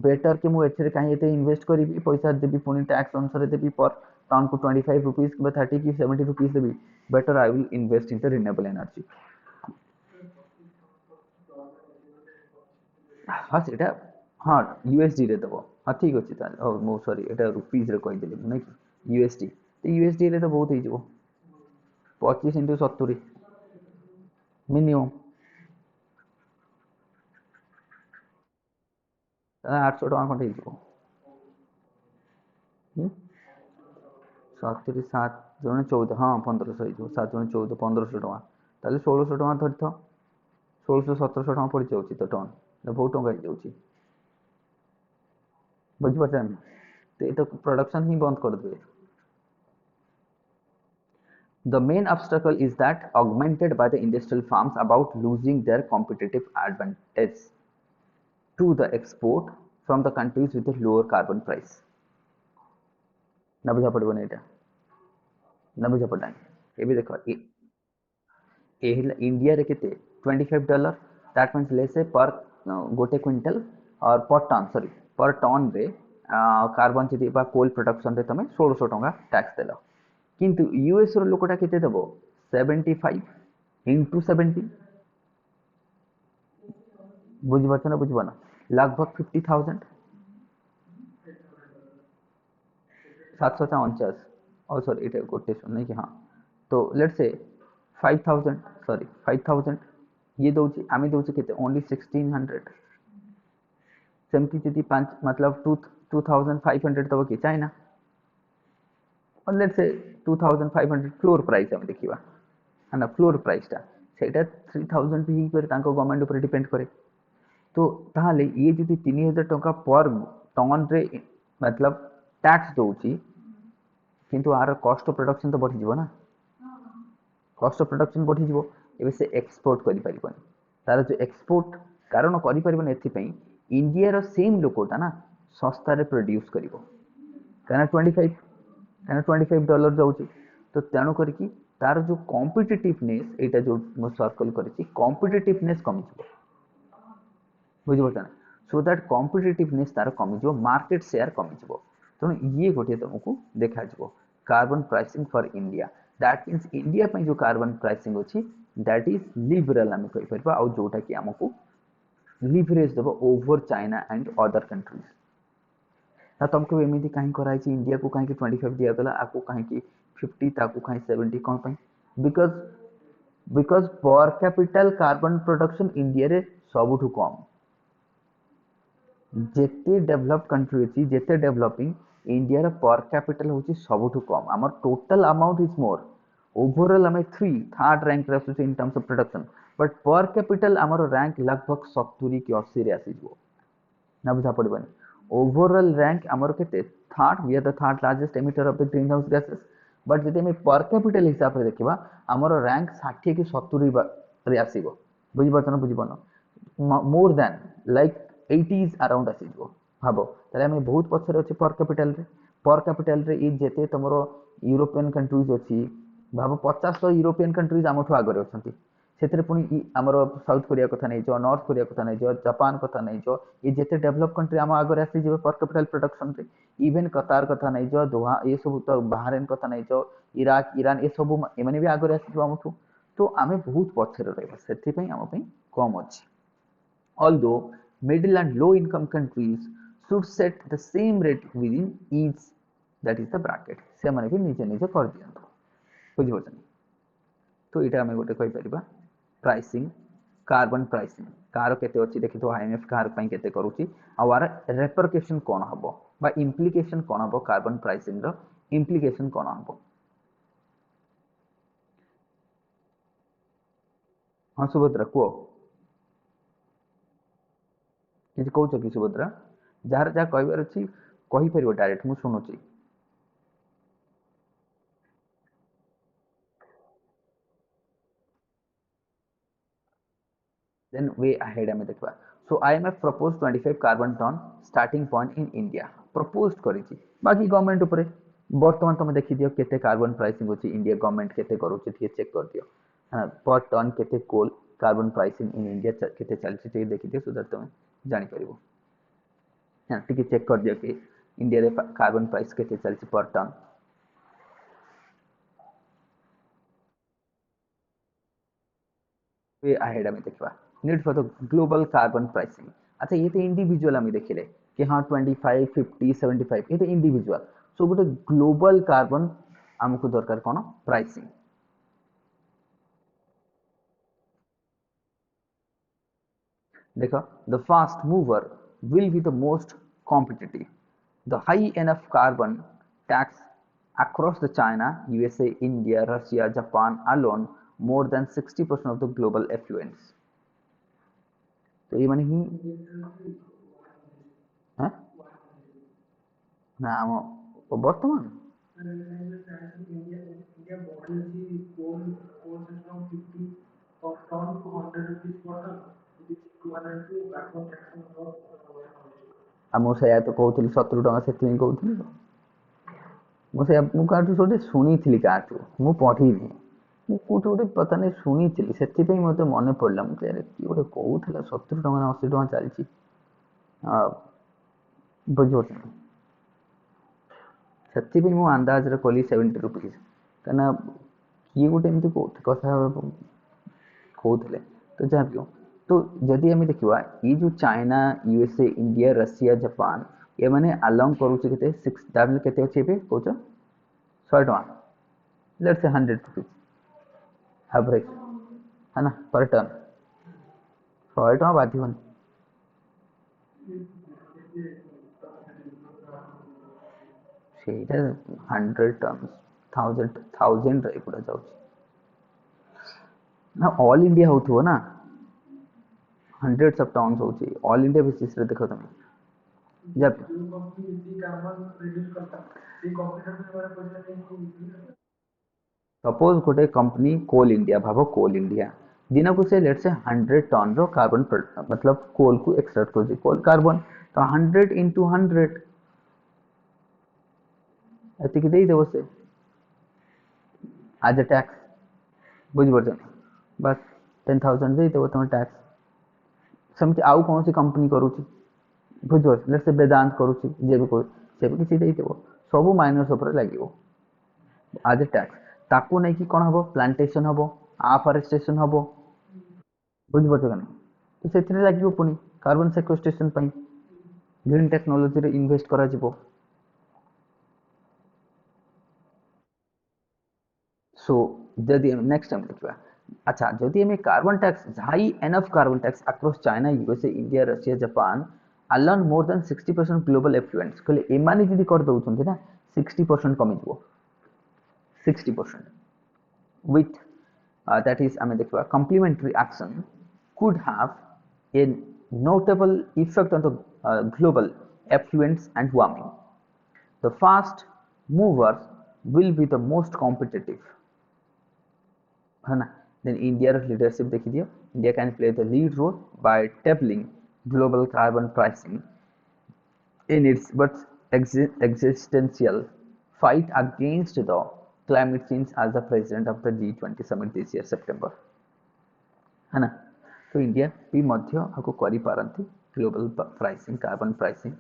बेटर कि मुझे कहीं इनवेस्ट करी पैसा देवी पुणी टैक्स अनुसार देवी पर टन को 25 रुपीज कि 30 कि 70 rupees Devi better I will invest in the renewable energy. हाँ से हाँ यूएसडी रे दब हाँ ठीक अच्छे मो सरी एटा रुपीज रे कहीदेली ना कि यूएसडी तो यूएसडी रे तो बहुत हो 25 इंटू 70 मिनिमम 800 टका खंडे हो 70 7 जन 14 हाँ 1500 हो 7 जन 14 1500 टका ताले 1600 टका धरी था 1600 1700 टका पड़ जाऊँ तो टन बहुत टका हो जाऊँ बुझीपार तो ये तो प्रोडक्शन ही बंद कर दे। The main obstacle is that augmented by the industrial farms about losing their competitive advantage to the export from the countries with a lower carbon price। ना बुझा पड़ो नहीं ना बुझा पड़ा ये भी देखो इंडिया रे केते $25 दैट मीन्स ले से पर गोटे क्विंटल और पर टन सॉरी पर टन रे कार्बन चेती बा कोल प्रोडक्शन रे तमे 1600 टका टैक्स देलो किंतु यूएस रो लोकटा केते देबो 75 इंटू 70 बुझी पाछ ना बुझबो ना लगभग 50,000 749 और सॉरी इट गोटे सुन नहीं कि हाँ तो लेट्स से 5000 सॉरी 5000 ये दौची आम दौचे केते ओनली 1600 सेमती जदि 5 मतलब 2500 दब कि चाइना और लेट्स से 2500 फ्लोर प्राइस हम देखा है ना फ्लोर प्राइसटा से 3000 भी गवर्नमेंट ऊपर डिपेंड करे तो ताहले ये जदि 3000 टका पर टन रे मतलब टैक्स दौची किंतु आर कॉस्ट ऑफ प्रोडक्शन तो बढ़ी जीवो ना कॉस्ट ऑफ प्रोडक्शन बढ़ी जीवो एबे से एक्सपोर्ट करि परिबन तार जो एक्सपोर्ट कारण करि परिबन एथि पई इंडिया रो सेम लोकोटा ना सस्ता रे प्रोड्यूस करिवो काना 25 डॉलर जाउची तो तेणु करके तार जो कॉम्पिटिटिवनेस एटा जो मो सर्कल करिछि कॉम्पिटिटिवनेस कमी जीवो बुझिबो ना सो दैट कॉम्पिटिटिवनेस तार कमी जीवो मार्केट शेयर कमी जीवो तो ये गोटे तुमको देखा जीवो carbon pricing for India that means India पे जो कार्बन प्राइसिंग अच्छी दैट इज लिबरल आम कही पार आ जोटा कि आमको लिवरेज देव over China and other countries ना तुमको एमती कहीं कराई इंडिया को कहीं 25 दिगला आपको कहीं 50 ताकू कहीं 70 कौन पाई बिकॉज बिकॉज पर कैपिटल कार्बन प्रोडक्शन इंडिया रे सबुठु कम जेते डेवलप्ड कंट्री अच्छी जेते डेवलपिंग इंडिया पर कैपिटल होची सबुठु कम आमर total amount is more overall आम 3rd रैंक रे आसुचे in terms of production but per capital आमर रैंक लगभग 70 कि 80 रे आसीजो ना बुझा पड़बनी ओवरऑल रैंक आमर केते 3rd we are the 3rd largest emitter of the green house gases but जदि हम पर कैपिटल हिसाब रे देखिबा आमर रैंक 60 कि 70 रे आसीबो बुझि पड़छन बुझि पड़न more than like 80s around आसीजो भाबो ताले हम बहुत पछरे अछि पर कैपिटल रे ई जेते तमरो यूरोपियन कंट्रीज अछि भाबो 50 तो यूरोपियन कंट्रीज आमठो आगरे अछंती सेतरे पुनी आमर साउथ कोरिया कथा नै जो नॉर्थ कोरिया कथा नै जो जापान कथा नै जो ये जेते डेवलप कंट्री आम आगरे आसी जेबे पर कैपिटल प्रोडक्शन रे इवन कतार कथा नै जो दोहा ये सब तो बहरीन कथा नै जो इराक ईरान ये सब एमाने भी आगरे आसी जो आमठो तो आमे बहुत पछरे रहबा सेति पई आम पई कम अछि although middle and low income countries should set the same rate within each that is the bracket से माने भी नीचे नीचे कर दियंतो बुझि पछन तो इटा हमें गोटे कहि परिबा प्राइसिंग कार्बन प्राइसिंग कार केते अछि देखि तो आईएमएफ कार पई केते करूची आवार रेपरकेशन कोन हबो बा इंप्लिकेशन कोन हबो कार्बन प्राइसिंग रो इंप्लिकेशन कोन हबो हां सुभद्रा को किसी कौच कि सुभद्रा जार जहाँ कहबार अच्छी कही पार डायरेक्ट मुझे शुणुची then way ahead हमें देखबा so IMF proposed 25 carbon ton starting point in India proposed करिछि बाकी गवर्नमेंट ऊपर वर्तमान तुम देखि दियो केते कार्बन प्राइसिंग होछि इंडिया गवर्नमेंट केते करूछि ठीक चेक कर दियो हां पर टन केते कोल कार्बन प्राइसिंग इन इंडिया केते चलछि ते देखि दियो सो दैट तुम जानि परिबो हां टिके चेक कर दियो कि इंडिया रे कार्बन प्राइस केते चलछि पर टन वे ahead हमें देखवा need for the global carbon pricing अच्छा ये तो इंडिविजुअल हमें देखिले कि हाँ 25 50 75 ये तो इंडिविजुअल सो गोटे ग्लोबल कार्बन हमको दरकार कोन प्राइसिंग देखो the fast mover will be the most competitive the high enough carbon tax across the China, USA, India, Russia, Japan alone more than 60% of the global effluents. तो ये माने ही हाँ ना वो वर्तमान आम से तो कहूली 70 टका से कहूली मुझे मुझे गोटे शुणी क्या मुझे पढ़ी कौट गोटे पता नहीं शुणी से मत मन पड़ा मुझे किए गोटे कहूला 70 टका 80 टका चलती बुझे से मुझे अंदाज कली 70 रुपीज कहीं किए गोटे एमती कथा कहते तो जहाँ भी हो तो जदि आम देखा ये जो China USA India Russia Japan ये मैंने अलाउ करुचे के 6 के अच्छे कौच 100 टका लेट्स से 100 रुपीज एवरेज है ना पर टन 100 टका बाधिबन से 100 टन थाउजेंड एगुड़ा जाऊँ ना ऑल इंडिया हो ना हंड्रेड्स ऑफ टाउन्स होची ऑल इंडिया बेसिस रे देखो तुम जब सपोज गोटे कंपनी कोल इंडिया भाव कोल इंडिया दिन को से लेट से 100 टन रो कार्बन मतलब कोल को एक्सट्रैक्ट कर कोल कार्बन तो 100 into 100 एतिक दे देबो से आज टैक्स बुझ पड़छ बस 10,000 दे देबो तुम टैक्स सेमती आउ कौन सी कंपनी करूची बुझ लेट से वेदांत करूची जे भी कोई से भी किसी दे देबो सब माइनस ऊपर लागिवो आज टैक्स ताकू नहीं कि कौन हम प्लांटेशन हम आफ्रेस्टेशन हम बुझे ना तो से लगे पुणी कार्बन सेक्वेस्ट्रेशन ग्रीन टेक्नोलोजी रे इन्वेस्ट करा जिवो सो जदि नेक्स्ट टाइम देखा अच्छा जदि हमें carbon tax high enough carbon tax across China USA India Russia Japan alone more than 60% global affluence कहले एमाने जदि कर दउछन ना 60% कमी जिवो 60% with that is I mean the complementary action could have a notable effect on the global effluents and warming. The fast movers will be the most competitive. Then India's leadership देखी दियो India can play the lead role by tabling global carbon pricing in its but existential fight against the climate change as the president of the G20 summit this year September है ना तो India भी मध्य आपको करी पारंती global pricing carbon pricing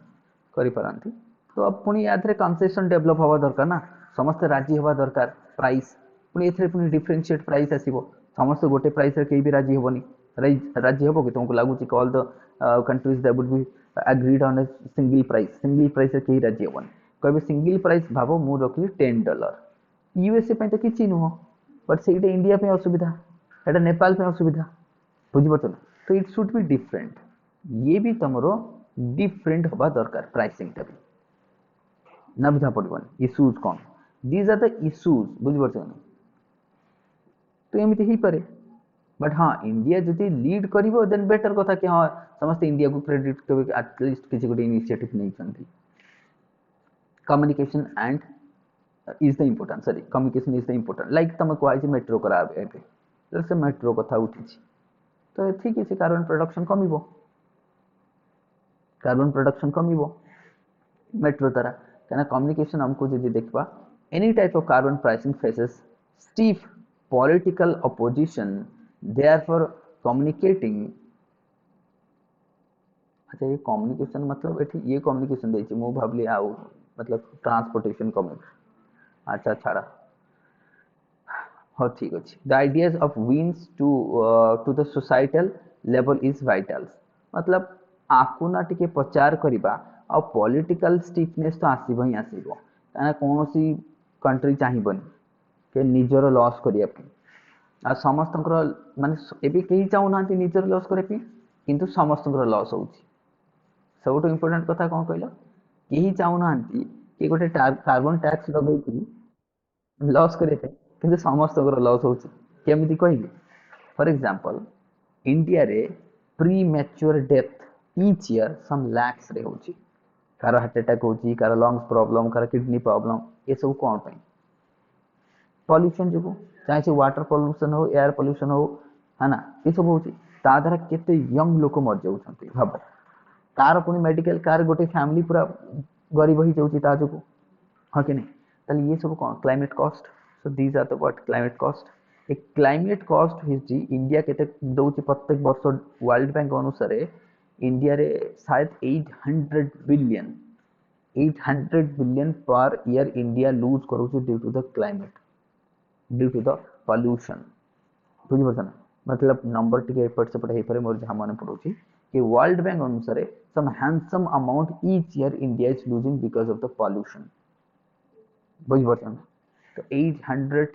करी पारंती तो अब पुणी यादरे कंसेशन डेवलप हवा दरकार ना समस्त राजी हवा दरकार प्राइस पुणी एथरे पुणी डिफरेंशिएट प्राइस आसीबो समस्त गोटे प्राइस रे केही भी राजी हेबोनी राजी हेबो कि तुमको लागुची all the countries that would be agreed on a single price रे केही राजी हेबोनी कहबे सिंगल प्राइस भाबो मु रखली $10 यूएसए पे तो किछि नुह बट सेटा इंडिया पे असुविधा एटा नेपाल पे असुविधा बुझिपारछ ना तो इट शुड बी डिफरेंट ये भी तुमरो डिफरेंट हवा दरकार प्राइसिंग टा भी ना बुझा पड़बन इश्यूज कौन दीज आर द इश्यूज बुझिपारछ ना तो एमती ही पारे बट हाँ इंडिया जदि लीड करिवो देन बेटर कथा कि हाँ समस्त इंडिया को क्रेडिट करबे एटलीस्ट किसी गोटे इनिशिएटिव नै छथि communication and is the important sorry communication is the important like तुम कहै मेट्रो कराबे एबे से मेट्रो कथा उठी तो ठीक है कार्बन प्रोडक्शन कमिबो मेट्रो द्वारा कहना कम्युनिकेशन हमको जदि देखबा any type of carbon pricing faces stiff political opposition therefore communicating, अच्छा ये कम्युनिकेशन मतलब ये कम्युनिकेशन देछि मु भाबली आउ मतलब ट्रांसपोर्टेशन कम्युनिकेशन, अच्छा छाड़ा हाँ ठीक अच्छे। The ideas of wins to the societal level is vital, मतलब आपको ना टिके प्रचार करवा आ पॉलिटिकल स्टिफनेस तो आसब ही आसब कहीं कौन सी कंट्री चाहिए के निजर लॉस करने आ समस्त माने एबे कहीं चाहूना निजर लॉस करने किंतु समस्त लॉस हो सब इम्पोर्टेंट कथा कौन कहल कहीं चाहूना कि गोटे कार्बन टैक्स लगे लॉस करने किंतु समस्त लॉस हो केमी कहली फॉर एग्जांपल इंडिया रे premature death each year some lakhs रे होची, कार हार्ट अटैक होची, कार लंग्स प्रॉब्लम, कार किडनी प्रॉब्लम, ये सब कौन पे पॉल्यूशन जो चाहे से वाटर पॉल्यूशन हो एयर पॉल्यूशन हो है ना, ये सब होची ता द्वारा केते यंग लोक मर जाउछंती भाब तार पुनी मेडिकल कार गोटे फैमिली पूरा गरीब ही जाउची ता जो हाँ कि नहीं, ताले ये सब कौन climate cost, so these are the what climate cost. ए क्लाइमेट कॉस्ट हिस्ट्री इंडिया केते दउची प्रत्येक वर्ष वर्ल्ड बैंक अनुसार इंडिया रे शायद 800 billion per year India lose करूची due to the climate, due to the pollution बुझिपारछ ना, मतलब नंबर टिके एपट सेपट हो पारे मोर जहाँ मन पड़ुची कि वर्ल्ड बैंक अनुसार some handsome amount each year India is losing because of the pollution बुझिपारछ ना। तो 800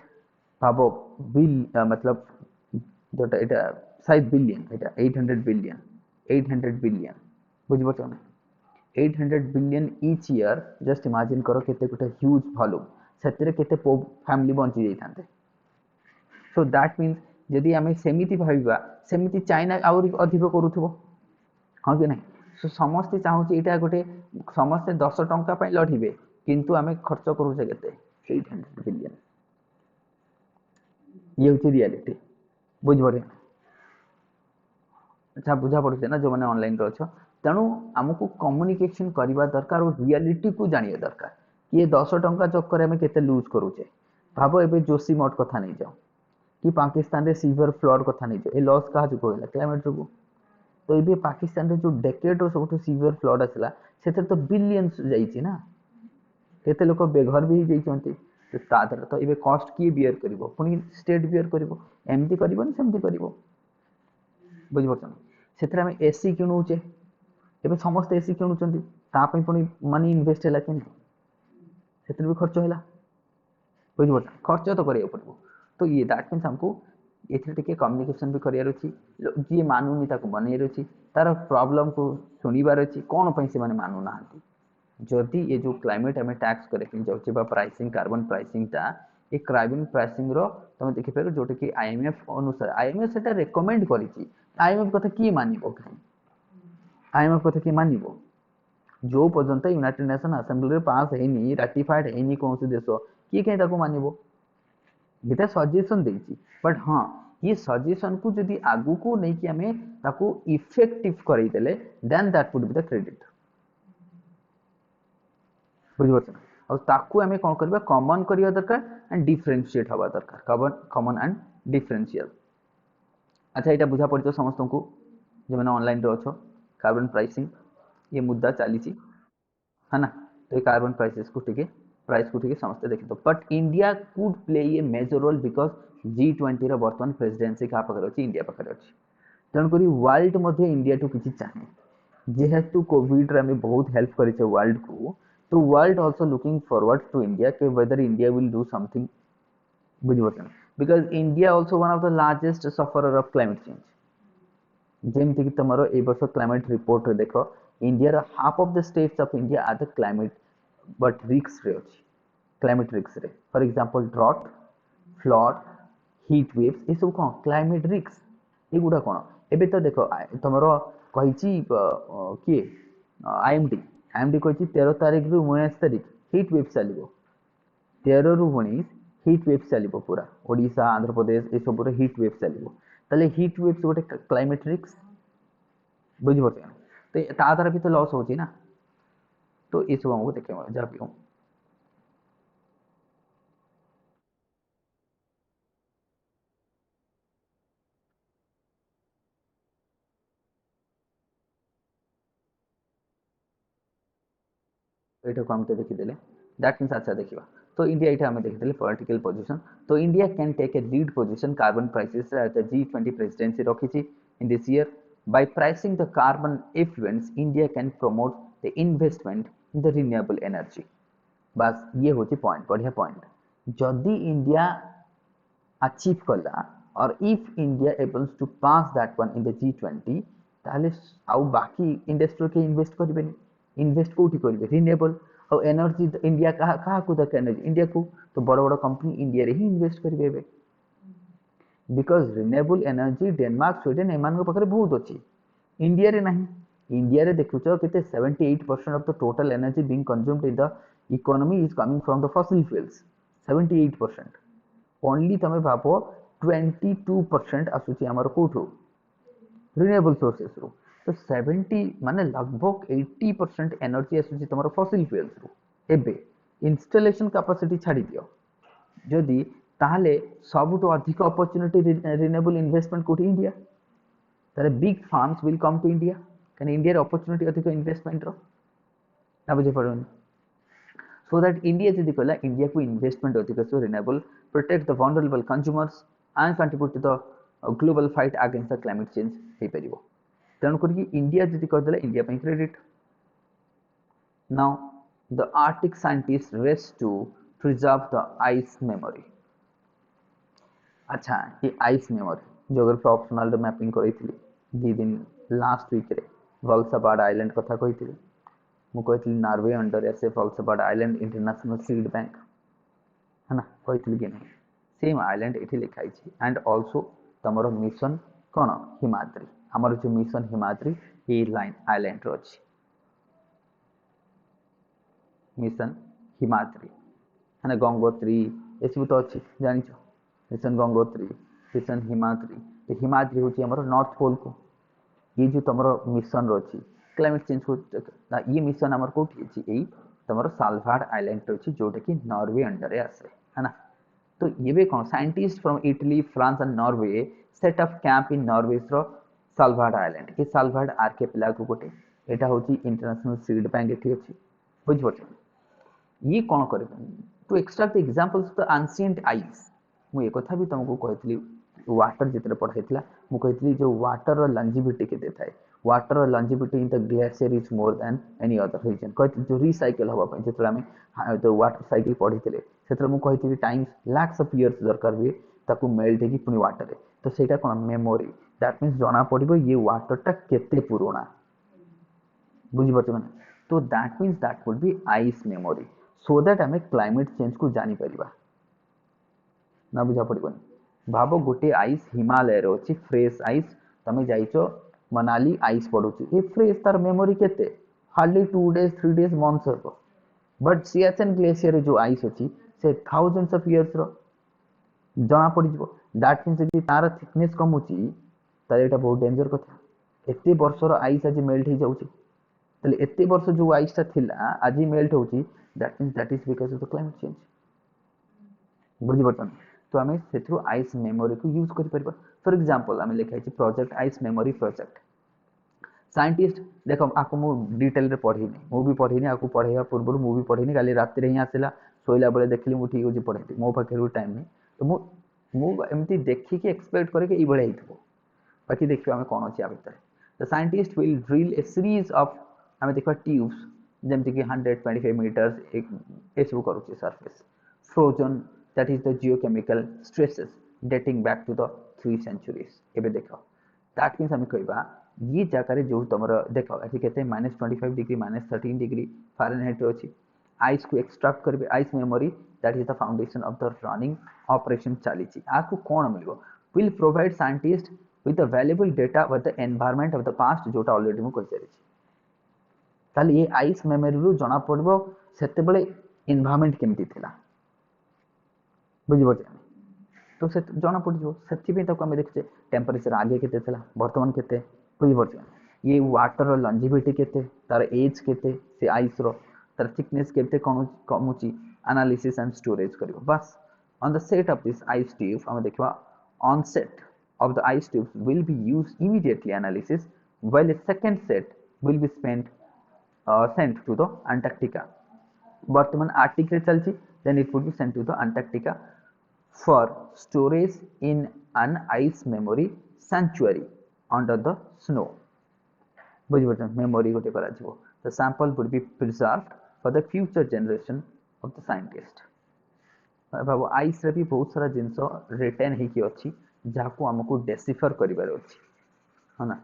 भाव बिल मतलब जोटा एटा शायद बिलियन एटा 800 बिलियन बुझिपारछ ना 800 billion each year just imagine करो केते गोटे ह्यूज वॉल्यूम सेतिरे केते फैमिली बंची जाइथांते, सो दैट मीन्स जदि आम सेमती भाविबा सेमती चाइना आउरी अधिक करुथबो हाँ कि नहीं, सो समस्ते चाहूँ यहाँ गोटे समस्ते 10 टंका लड़े किंतु आम खर्च करुचे केते 800 बिलियन, ये हूँ रियलिटी बुझे अच्छा बुझा पड़े ना जो मैंने ऑनलाइन अच्छ तेणु आमको कम्युनिकेशन करवा दरकार और रियलिटी को जानिए दरकार ये 10 टंका चक्कर आम के लुज करुचे भाव ए जोशी मठ कथा नहीं जाओ कि पाकिस्तान रे सीवियर फ्लड कथा नहीं जाओ ए लॉस क्या जो है क्लाइमेट जो, तो ये पाकिस्तान रे जो डेकेड रो सब सीवियर फ्लड आसला से तो बिलियंस जाइए ना केते लोक बेघर भी जाइए, तो तादर तो ये कस्ट किए बियर कर पुणी स्टेट बियर करमती करमती कर बुझिपार से आम एसी किणुचे एवं समस्त एसी किणुंट पुणी मनी इनभेस्ट है कि नहीं भी खर्च है बुझिपार खर्च तो करा पड़ो, तो ये दैट मीन्स हमको ये कम्युनिकेशन भी करार अच्छी जी मानुनी मनइर अच्छी तार प्रॉब्लम को शुणवार अच्छी कौन पर से मानुना जदि ये जो क्लाइमेट आम टैक्स कर प्राइसिंग कार्बन प्राइसिंग टा ये कार्बन प्राइसिंग रो तुम देखिपार जोटा कि आईएमएफ अनुसार आईएमएफ से रेकमेंड कर आईएमएफ कथा किए मानिबो आईएमएफ कथा किए मानिबो जो पर्यंत यूनाइटेड नेशन असेंबली पास है राटिफाइड है कौन सी देश किए कहीं मानिबो ये सजेसन देती बट हाँ ये सजेसन को जदि आगु को लेकिन आम ताको इफेक्टिव करदेले then that would be the credit बुझिपार ताकू आम कौन करवा कमन करवा दरकार एंड डिफरेन्शिएट हवा दरकार कमन एंड डिफरेन्शियल। अच्छा यहाँ बुझा पड़ समस्त को जो मैंने ऑनलाइन अच्छो कार्बन प्राइसिंग ये मुद्दा चली है ना, तो ये कार्बन प्राइसेस को टिके प्राइस को टिके समस्ते देखते but India could play a major role because G20 बर्तमान प्रेसिडेंसी क्या पाखे अच्छी इंडिया पाखे अच्छी तेणुक वर्ल्ड इंडिया टू किसी चाहे जेहेतु कोविड रे बहुत हेल्प करे वर्ल्ड को, तो world also looking forward to India के whether India will do something बुझे because India also one of the largest sufferer of climate change जमती कि तुम ए वर्ष क्लाइमेट रिपोर्ट देख India half of the states of India are the climate but risks रे अच्छी क्लाइमेट रिक्स रे for example drought flood heat waves ये सब कौन क्लाइमेट रिक्स एगुड़ा कौन एबे तो देख तुम कही किए आईएमडी कही 13 तारिख रु 19 तारिख हिट वेव चलो 13 रु 19 हिट वेव चलो पूरा ओडिशा आंध्र प्रदेश ये सब हिट वेव चलो ताले हिट वेव्स गोटे क्लाइमेट रिक्स बुझिपार तो ता द्वारा भी तो लॉस होची ना, तो ये सब हमको देखा जहाँ भी हूँ एटा को हम तो देखिदेले दैट मीन्स अच्छा देखिबा तो इंडिया एटा हम देखिदेले पॉलिटिकल पोजीशन तो India can take a lead position carbon prices at the G20 presidency रखिछि in this year by pricing the carbon effluents India can promote the investment in the renewable energy बस ये होची point बढ़िया point जदि India achieve कला और if India ables to pass that one in the G20 ताले आउ बाकी इंडस्ट्री के इन्वेस्ट करिबेनी इन्वेस्ट कोठी करिबे रिन्यूएबल और एनर्जी इंडिया कहा को दरकार एनर्जी इंडिया को तो बड़ बड़ कंपनी इंडिया रे ही इन्वेस्ट करिबे because renewable energy Denmark Sweden एमान पाखे बहुत अच्छी इंडिया रे नहीं इंडिया रे देखुच केते 78% of the total energy being consumed in the economy is coming from the fossil fuels 78% only तमे भाबो 22% आसुची हमर कोठो रिन्यूएबल सोर्सेस रो तो 70 माने लगभग 80% एनर्जी आसुची तमरो फॉसिल फ्यूल्स रो एबे इंस्टॉलेशन कैपेसिटी छाडी दियो जदि ताहले सबुतो अधिक अपॉर्चुनिटी रिन्यूएबल इन्वेस्टमेंट कोठी इंडिया तारे big farms will come to India can India रे अपॉर्चुनिटी अधिक इन्वेस्टमेंट रो ना बुझे पड़ोनी सो दैट इंडिया जदि कहला इंडिया को इन्वेस्टमेंट अधिक so renewable protect the vulnerable consumers and contribute to the global fight against the climate change हे परिबो तेन करके इंडिया जदि कहला इंडिया पे credit now the Arctic scientist race to preserve the ice memory अच्छा ये ice memory geography optional mapping करी दी दिन लास्ट वीक रे वल्सबार्ड आइलैंड कथा कही मु कही नॉर्वे अंडर एसे वल्सबार्ड आइलैंड इंटरनेशनल सीड बैंक है ना कही कि नहीं सेम आइलैंड ये लिखाई एंड ऑल्सो तमर मिशन कौन हिमाद्री आमर जो मिशन हिमाद्री ये लाइन आइलैंड रो अछि मिशन हिमाद्री है ना गंगोत्री ये सब तो अच्छी जानी मिशन गंगोत्री मिशन हिमाद्री हिमाद्री हूँ आम नॉर्थ पोल को ये जो तुम मिशन रही क्लाइमेट चेंज को ये मिशन आम कौटी अच्छी तुम सालभार्ड आइलैंड अच्छी जोटा कि नॉर्वे अंडर आसे है ना तो ये भी कौन scientist from Italy France and Norway set up camp in Norway Svalbard island ये सालभार्ड आर्किपेलागो गोटे यहाँ हूँ इंटरनेशनल सीड बैंक ये अच्छी बुझे ये कौन कर to extract examples of the ancient ice मु एक कथा भी तुमको कहती वाटर जितने पढ़ाई मुझे जो वाटर लंजिविटी के थाए water longevity in the glacier is more than any other region कहती जो रिसाइकल हाँपाई जो आम जो वाटर साइकिल पढ़ी से मुझे टाइम्स लैक्स ऑफ इयर्स दरकार हुए ताकू मेल्ट होगी पुणी वाटर तो सहीटा कौन मेमोरी दैट मीन्स जना पड़ो ये वाटरटा केते पुराना बुझीपार मैंने तो that means that would B ice memory so that आम क्लाइमेट चेंज को जापर ना बुझा पड़ोनी भाव गोटे आइस हिमालय अच्छी फ्रेश आइस तुम जाइच मनाली आइस पड़ुची ये फ्रेश तार मेमोरी केते हार्डली 2 days 3 days मंथ्स हम बट सियाचेन ग्लेशियर जो आइस अच्छी से थाउजेंड्स ऑफ इयर्स जना पड़ दैट मीन्स यदि तार थिकनेस कमुची ताले एटा बहुत डेंजर कथा एते वर्षर आइस आज मेल्ट हो जाउची ताले एते वर्ष जो आइसटा थिला आज मेल्ट होउची that means that is because of the climate change बुझी पड़छन तो आम से आइस मेमोरी को यूज कर फॉर एग्जांपल आम लिखाई project ice memory project scientist देख आपको मुझे डिटेल पढ़ी मुझे पढ़ी आपको पढ़ाइबा पूर्व मुझे पढ़ी काली राति ही आसला शोला बेले देखली मुझे ठीक अच्छे पढ़े मो पाखे टाइम नहीं तो मुझे देखिकी एक्सपेक्ट करके बाकी देखिए आम कौन अच्छे भितर the scientist will drill A series of आम देखा ट्यूब्स जमती कि 125 मीटर्स ये सब करुचे surface frozen that is the geochemical stresses dating back to the 3 centuries एबे देखो that means हम कहबा ये जगह जो तुमर देखो एठी केते -25 डिग्री -13 डिग्री फारेनहाइट अछि आइस को एक्सट्रैक्ट करबे ice memory that is the foundation of the running operation चलीची आकु कोन मिलबो will provide scientist with the valuable data with the environment of the past जोटा ऑलरेडी मु कहि सारिछि ताले ये आइस मेमोरी रो जणा पड़बो सेते बेले एनवायरनमेंट केमती थिला बुझे तो से जना पड़ो से आम देखुचे टेम्परेचर आगे के बर्तमान के बुझे ये वाटर लंजिविटी के तार एज के आइस तार थिकनेस के कमुची एनालिसिस एंड स्टोरेज कर बस on the set of this ice tube आम देखा on set of the ice tubes will be use immediately analysis while a second set will be spent sent to the Antarctica बर्तमान Arctic रे चलची then it would be sent to the Antarctica for storage in an ice memory sanctuary under the snow बुझिपरछन memory गोटे करा जिवो the sample would be preserved for the future generation of the scientist भाव ice रे भी बहुत सारा जिनस retain हेकी अछि जाको हमको डेसिफर करिवार अछि है ना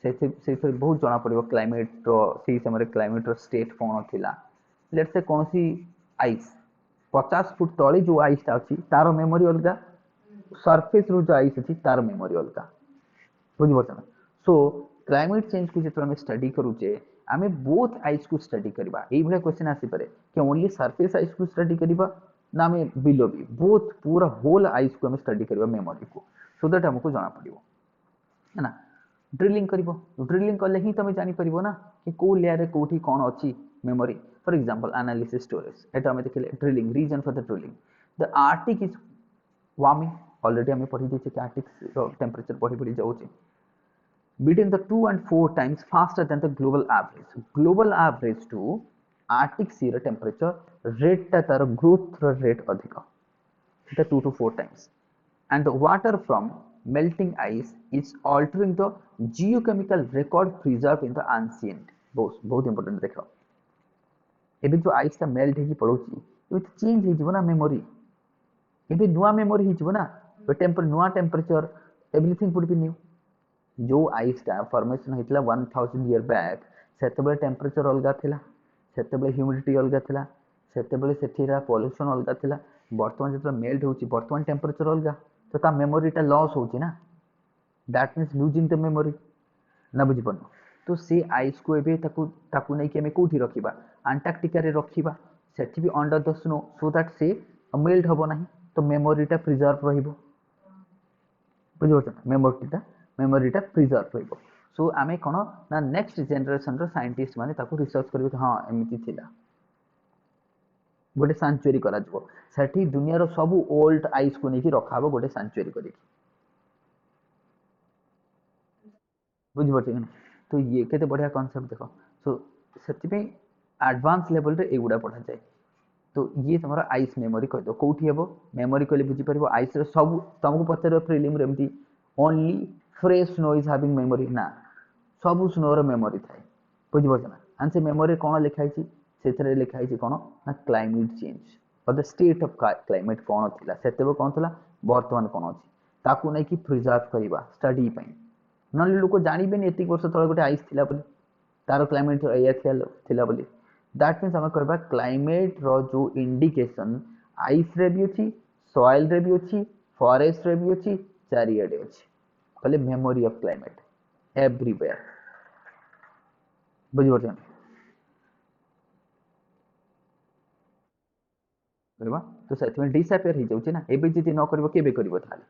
से बहुत जना पड़ो क्लाइमेट रो से समय क्लाइमेट रो स्टेट कौन थिला लेट्स से कौन सी आइस 50 फुट तले जो आइसटा अच्छी तार मेमोरी अलग सरफेस रू जो आइस अच्छी तार मेमोरी अलग बुझिपार सो क्लाइमेट चेंज को जो स्टडी करूचे आम बोथ आइस को स्टडी करवा ये क्वेश्चन आसीपे कि ओनली सरफेस आइस को स्टडी करवा ना आम बिलो भी बोथ पूरा होल आइस को स्टडी करवा मेमोरी को सो दैट हमको जना पड़ो है ना ड्रिलिंग करिवो ड्रिलिंग कले ही तुम जानी परिवो ना कि को लेयर रे कोठी कोन अछि memory for example analysis storage एटा हम देखले drilling region for the drilling the Arctic is warming already हमें पढ़ी देछे कि आर्टिक टेंपरेचर बढ़ी जाउछे between the 2 and 4 times faster than the global average. Global average to Arctic sea temperature rate tar growth rate adhika. It 2 to 4 times. And the water from melting ice is altering the geochemical record preserved in the ancient. बहुत important देखो. एबे जो ice ता melt हेकी पड़ोची एबे change हे जीवो ना memory एबे नुआ मेमोरी हे जीवो ना नुआ temperature everything would be new जो आइसटा फॉर्मेशन होता 1000 ईयर बैक से टेम्परेचर अलग थिला से ह्यूमिडिटी अलग थिला से पॉल्यूशन अलग थिला बर्तमान जो मेल्ट होची बर्तमान टेम्परेचर अलग तो ता मेमोरीटा लॉस होची ना that means losing the memory ना बुझी पड़नो तो से आइस को एबे ताकू नहीं कि हमें कोठी रखिबा अंटार्कटिका रे रखिबा सेठी भी under the snow so that से मेल्ट हबो नहीं तो मेमोरीटा प्रिजर्व रहिबो बुझी पड़छ मेमोरीटा प्रिजर्व रहिबो सो आमे कोन ना नेक्स्ट जनरेशन रो साइंटिस्ट माने ताकू रिसर्च करबे कि हां एमिति थिला गोटे सैंक्चुअरी करा जबो सेठी दुनिया रो सब ओल्ड आइस को नेकी रखाबो गोटे सैंक्चुअरी करी बुझी पड़छ कि तो ये केते बढ़िया कांसेप्ट देखो सो सेति पे एडवांस लेवल रे एगुडा पढ़ा जाए तो ये तुम्हारा आइस मेमोरी कह दो कोठी हेबो मेमोरी कहले बुझी परबो आइस रे सब तुमको पचार प्रिलिम रे एमती only fresh snow is having memory ना सब स्नो रो मेमोरी थाए बुझी पड़छ ना एंड से मेमोरी कोन लिखा हिची सेथरे लिखा हिची कोन ना क्लाइमेट चेंज और द स्टेट ऑफ क्लाइमेट कोन थिला सेतेबो कोन थिला वर्तमान कोन अछि ताकू नै कि प्रिजर्व करिवा स्टडी पई नले लोक जानिबेनी एतिक वर्ष तळे गोटे आइस थिला बोली तार क्लाइमेट एया थिला बोली दैट मीन्स हम कहबा क्लाइमेट रो जो इंडिकेशन आइस रे भी अछि सॉइल रे भी अछि फॉरेस्ट रे भी अछि चारियाडे अछि कहले मेमोरी ऑफ क्लाइमेट एवरीवेयर बुझि पड़छ करबा तो सेतमे डिसअपियर हो जाउछि ना एबे जति न करबो केबे करबो थाले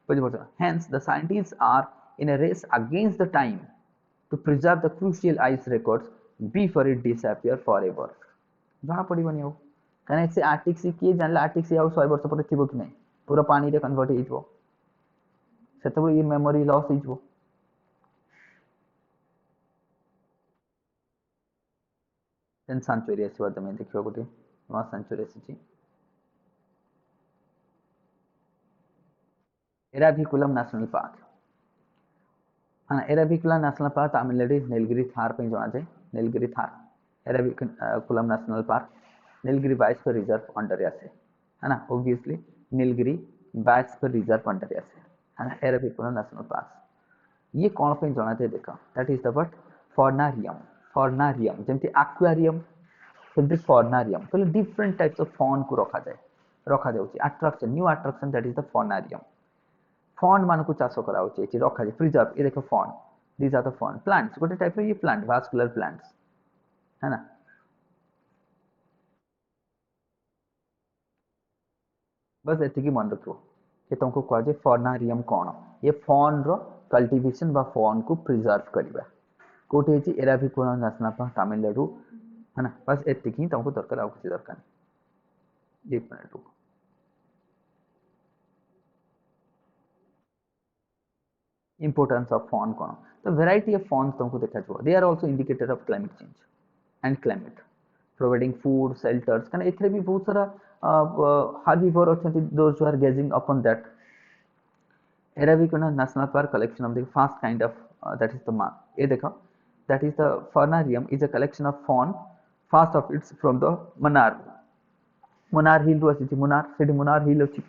बुझि पड़छ hence the scientists are in a race against the time to preserve the crucial ice records before it disappear forever जहाँ पड़िबनी हो कने से आर्टिक सी किए जानला आर्टिक सी आउ 100 वर्ष पर थिबो कि नहीं पूरा पानी रे कन्वर्ट हेइथबो सेतबो ये मेमोरी लॉस हेइथबो देन सेंचुरी आसीबा तमे देखियो गोटे नो सेंचुरी आसी एराभिकुलम नेशनल पार्क हाँ एराभिकुलम नेशनल पार्क तमिलनाडु नीलगिरी थार पे जाना जाए Nilgiri Thar Eravikulam national park Nilgiri biosphere reserve under आसे है ना obviously Nilgiri biosphere reserve under आसे है ना एराभिकुलम नेशनल पार्क ये कौन पे जाना थे देखा दैट इज द वर्ड फॉर्नारियम जमती एक्वेरियम सेमती फॉर्नारियम तो डिफरेंट टाइप्स ऑफ फॉन को रखा जाउची attraction new attraction that is the fernarium fern मान को चाष करा रखा जाए प्रिजर्व ये देखो fern these are the fern plants गोटे टाइप ये प्लांट वास्कुलर प्लांट्स है ना बस एतिकी मन रखो कि तुमको कह जाए फॉर्नारियम कौन ये फॉन रो कल्टीवेशन बा फॉन को प्रिजर्व करबा कोठी अछि एराभिकुलम नेशनल पार्क तमिलनाडु है ना बस एतिकी तुमको दरकार आउ किसी दरकार नहीं एक मिनट रुको importance of fawn कौन the variety of fawns तुमको देखा जाओ they are also indicator of climate change and climate providing food shelters कने एथरे भी बहुत सारा हार्बिवर अछंती those who are grazing upon that area भी कोना national park collection of the first kind of that is the ये देखो that is the fernarium is a collection of fern first of its from the Munnar Munnar hill रु आसी मुनार सेठी मुनार हिल अछि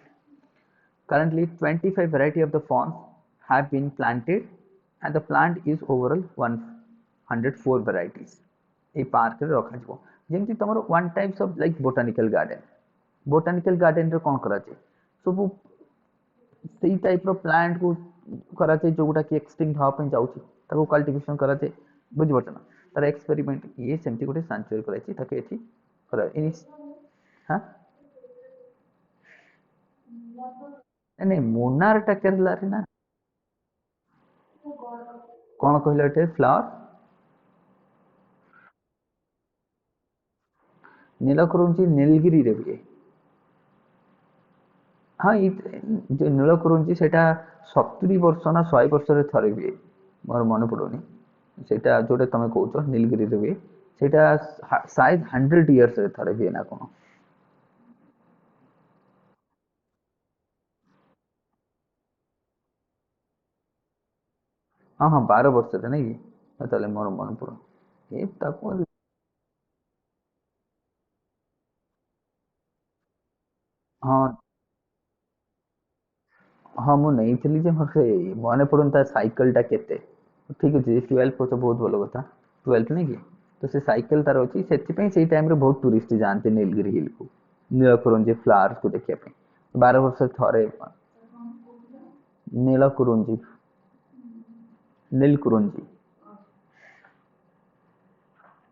currently 25 variety of the fawns have been planted and the plant is overall 104 varieties ए park रे रखा जिवो जेमति तमरो one types of like botanical garden रे कोन करा छै सब सेई टाइप रो प्लांट को करा छै जोटा कि एक्सटिंक्ट हा पे जाउछि ताको कल्टीवेशन करा छै बुझि बट ना तार एक्सपेरिमेंट ये सेमति गोटे सेंचुरी करा छै ताके एठी करा इन हां नहीं मुनार टा केरला रे ना कौन कहले एटे फ्लावर नीलकुरुंची नीलगिरी रे भी हाँ जो नीलकुरुंची सेटा 70 वर्ष ना 100 वर्ष रे थरे भी मोर मन पड़ोनी सेटा जोटे तमे कहउछो नीलगिरी रे भी सेटा शायद 100 इयर्स रे थरे भी ना कोन हाँ हाँ 12 वर्ष रे नहीं ताले मोर मन पड़ो ए ताको हाँ हाँ मु नहीं थी जे मोर मन पड़न ता साइकिल टा केते ठीक अछि 12 को तो बहुत भलो कथा 12 नहीं कि तो से साइकिल तार अछि सेति पई सेई टाइम रे बहुत टूरिस्ट जानते नीलगिरी हिल को नीलकुरुंजी फ्लावर्स को देखिया पे 12 वर्ष थरे Neelakurinji Neelakurinji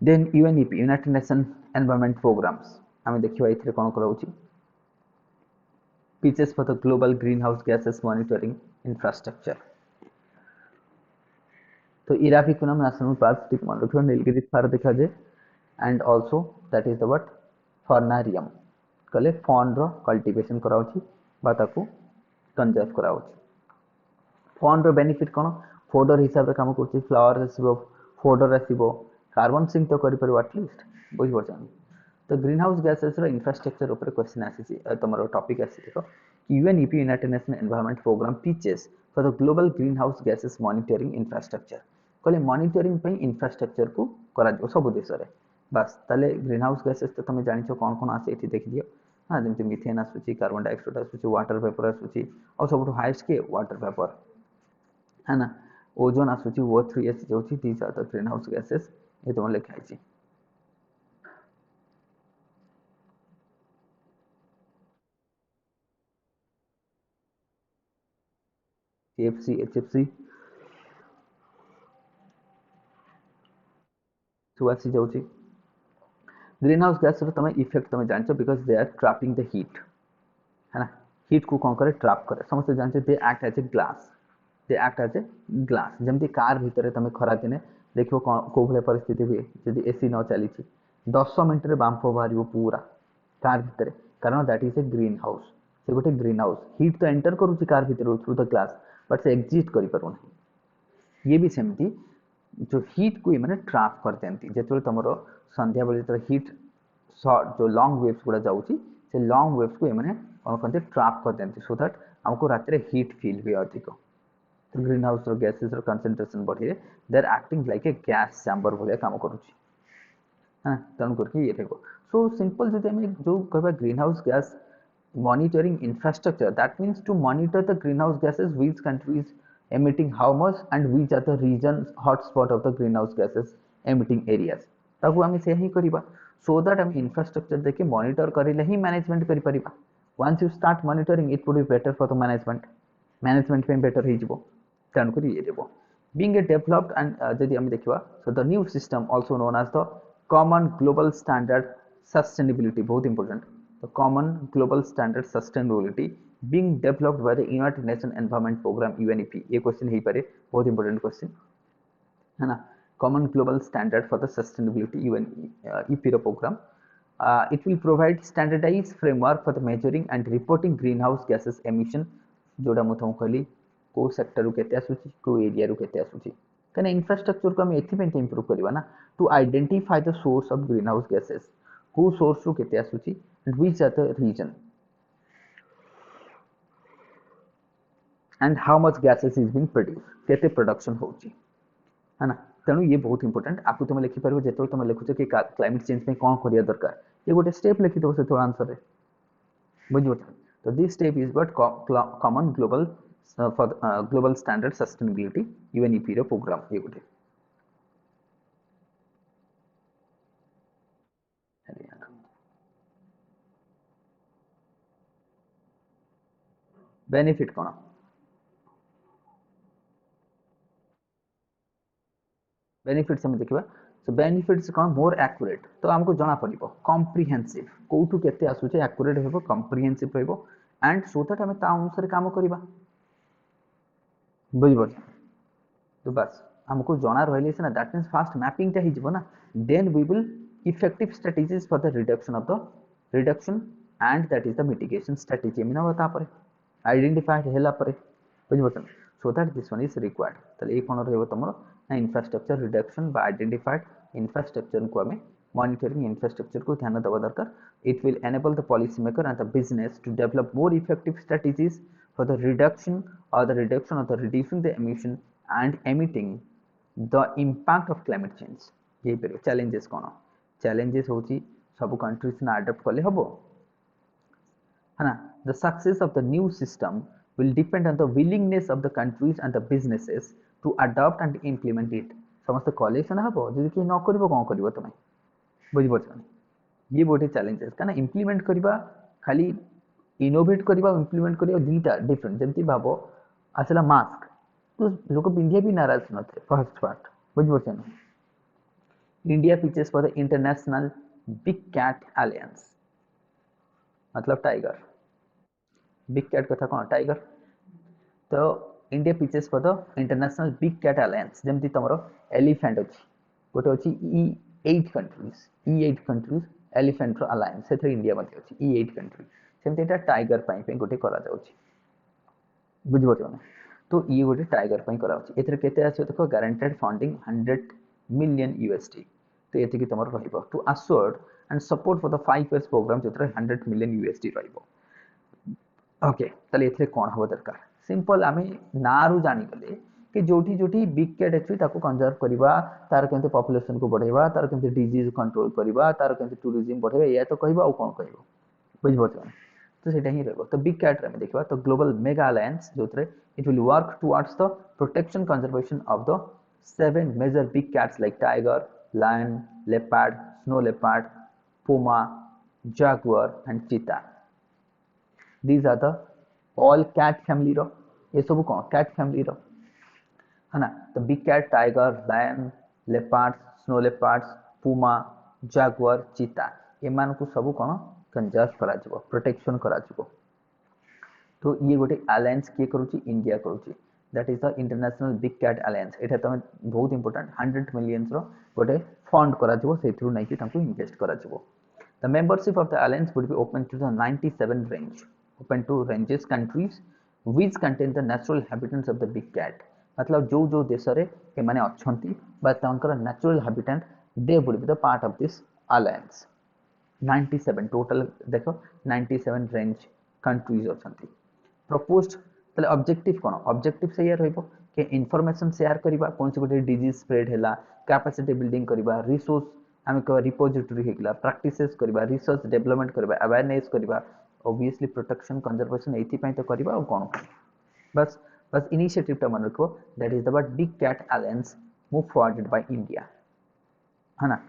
then UNEP United Nation environment programs आमे देखिबा इथरे कोन कराउची pitches for the global greenhouse gases monitoring infrastructure तो इराविकुलम नेशनल पार्क टिक मन रखियो नीलगिरी फार देखा जे and also that is the what फर्नारियम कले फॉन रो कल्टीवेशन कराउची बा ताकू कंजर्व कराउची फॉन रो बेनिफिट कोन फोडर हिसाब रे काम करची फ्लावर आसीबो फोडर आसीबो कार्बन सिंक तो करि परबो एटलीस्ट बुझ परछन तो ग्रीन हाउस गैसेस रो इंफ्रास्ट्रक्चर ऊपर क्वेश्चन आसी तमरो टॉपिक आसी देखो UNEP United Nation environment programme पीचेस for the global green house gases monitoring infrastructure कहले मॉनिटरिंग पे इंफ्रास्ट्रक्चर को करा जो सब देश रे बस ताले ग्रीन हाउस गैसेस तो तुम जानिछो कोन कोन आसे एठी देखि दियो हां जेमति मीथेन आसुची कार्बन डाइऑक्साइड आसुची वाटर वेपर आसुची और सबटु हाईएस्ट के वाटर वेपर है ना ओजोन आसुची O3 एस जोची these are the green house gases ये तुम लिखाई छी CFC HFC सब आसी जाउची ग्रीन हाउस गैस रो तमे इफेक्ट तमे जानछो because they are trapping the heat है ना हीट को कोन करे ट्रैप करे समस्त जानछो they act as a glass they act as a glass जेमति कार भीतर तमे खरा दिने देखियो को भले परिस्थिति हुए यदि एसी न चली छी 10 मिनिट रे बांफ बाहरियो पूरा कार भीतर कारण that is a green house से गोटे ग्रीन हाउस हीट तो एंटर करूची कार भीतर थ्रू द ग्लास बट से एग्जिस्ट करि पारो ये भी सेमती जो हीट को माने ट्रैप कर देंती जेतबे तमरो संध्या बेले तो हीट शॉर्ट जो लॉन्ग वेव्स गुडा जाउची से लॉन्ग वेव्स को माने कोन करते ट्रैप कर देंती सो दैट हमको रात रे हीट फील हुए अधिक तो ग्रीन हाउस रो गैसेस रो कंसंट्रेशन बढ़े they are acting like a gas chamber भले काम करूची हां तन करके ये देखो सो सिंपल जदि हम जो कहबा green house gas monitoring infrastructure that means to monitor the greenhouse gases which countries emitting how much and which are the regions hotspot of the greenhouse gases emitting areas ताकू आम से ही करिबा so that आम infrastructure देके monitor करिले ही management करि परिबा once you start monitoring it would be better for the management पे better ही जिवो तन करी ये देबो being a developed and जदि हम देखिबा so the new system also known as the common global standard sustainability बहुत important the common global standard sustainability being developed by the United Nations Environment Program UNEP ये question ही परे बहुत important question है ना common global standard for the sustainability UNEP program it will provide standardized framework for the measuring and reporting greenhouse gases emission जोड़ा मु तुम कहली को सेक्टर रु केते आसुची को एरिया रु केते आसुची कने इंफ्रास्ट्रक्चर को हम एथि पे इंप्रूव करबा ना to identify the source of green house gases हु सोर्स रु केते आसुची and which are the region and how much gases is being produce केते प्रोडक्शन होची है ना। तेणु ये बहुत इंपोर्टेंट आपको तुम लिखिपार जो तुम लिखुच कि क्लाइमेट चेंज में कौन करिया दरकार ये गोटे स्टेप लिखिदेव से आंसर रे बुझ। तो this step is what common global for global standard sustainability UNEP रो प्रोग्राम ये गोटे बेनिफिट कौन बेनिफिट्स हम देखा सो बेनिफिट्स कौन मोर एक्यूरेट तो हमको जना पड़ो कम्प्रिहेंसिव कौटू केते आसुचे एक्यूरेट हो कम्प्रिहेंसिव रहिबो एंड सो दैट हमें ता अनुसार काम करबा बुझ तो बस हमको जना रहिले से ना दैट मींस फास्ट मैपिंग टा ही जीवो ना then we will effective strategies for the reduction of the reduction and that is the mitigation strategy मीना बता परे आइडेंटिफाइड हेला परे बुझ so that this one is required तले ए कोन रहबो तमरो ना infrastructure reduction by identified infrastructure को हमें मॉनिटरिंग इंफ्रास्ट्रक्चर को ध्यान देवा दरकार it will enable the policy maker and the business to develop more effective strategies for the reduction or the reduction of the reducing the emission and emitting the impact of climate change ये पे challenges कौन challenges होची सब countries ना adopt करले हबो है ना the success of the new system will depend on the willingness of the countries and the businesses to adopt and implement it समस्त कॉलेज ना हबो जदि कि न करबो कोन करबो तमे बुझि पछन ये बोटे challenges काना implement करबा खाली इनोवेट करबा इंप्लीमेंट करबा दीटा डिफरेंट जमती भाबो आसला मास्क तो लोक पिंधिया भी नाराज नथे फर्स्ट पार्ट बुझ पछन India pitches for the international big cat alliance मतलब टाइगर बिग कैट कथा कोन टाइगर तो India pitches for the international big cat alliance जमती तमरो एलिफेंट अछि गोटे अछि ई8 कंट्रीज एलिफेंट रो अलायंस से इंडिया मध्ये अछि ई8 कंट्री सेमती एटा टाइगर पाई पे गोटे करा जाउछि बुझ पछन तो ये गोटे टाइगर पाई करा जाउछि एथरे केते आछो देखो गारंटेड फंडिंग 100 मिलियन यूएसडी तो एथि कि तमर रहिबो to assure and support for the 5 years program जेतरे 100 मिलियन यूएसडी रहिबो ओके तले एथरे कोन हबो दरकार सिंपल आमे नारु जानि गले कि जोठी जोठी बिग कैट अछि ताको कंजर्व करबा तार केंते पॉपुलेशन को बढ़ेबा तार केंते डिजीज कंट्रोल करबा तार केंते टूरिज्म बढ़ेबा या तो कहबा और कोन कहबो बुझ पछन तो सेटा ही रहबो तो बिग कैट रे में देखबा तो ग्लोबल मेगा अलायंस जोतरे it will work towards the protection conservation of the 7 major big cats like tiger lion leopard snow leopard puma jaguar and cheetah these are the all cat family रो ये सब कोन cat family रो है ना तो big cat tiger lion leopards snow leopards puma jaguar चीता एमान को सब कोन कंजर्व करा जिवो प्रोटेक्शन करा जिवो तो ये गोटे अलायंस के करूची इंडिया करूची that is the international big cat alliance एटा तमे बहुत इंपोर्टेंट 100 मिलियंस रो गोटे फंड करा जिवो सेथरु नै कि तांको इन्वेस्ट करा जिवो the membership of the alliance would be open to the 97 range open to ranges countries which contain the natural habitats of the big cat मतलब जो देश रे के माने अछंती बा तांकर natural habitat they would be the part of this alliance 97 total देखो 97 range countries अछंती proposed तले ऑब्जेक्टिव कोन ऑब्जेक्टिव से ये रहबो के इंफॉर्मेशन शेयर करबा कोन से गोटे डिजीज स्प्रेड हैला कैपेसिटी बिल्डिंग करबा रिसोर्स हम को रिपोजिटरी हेगला प्रैक्टिसेस करबा रिसर्च डेवलपमेंट करबा अवेयरनेस करबा ऑब्वियसली प्रोटेक्शन कंजर्वेशन एथि पई तो करबा और कोन बस बस इनिशिएटिव टा मन रखो that is the but big cat alliance move forwarded by India है ना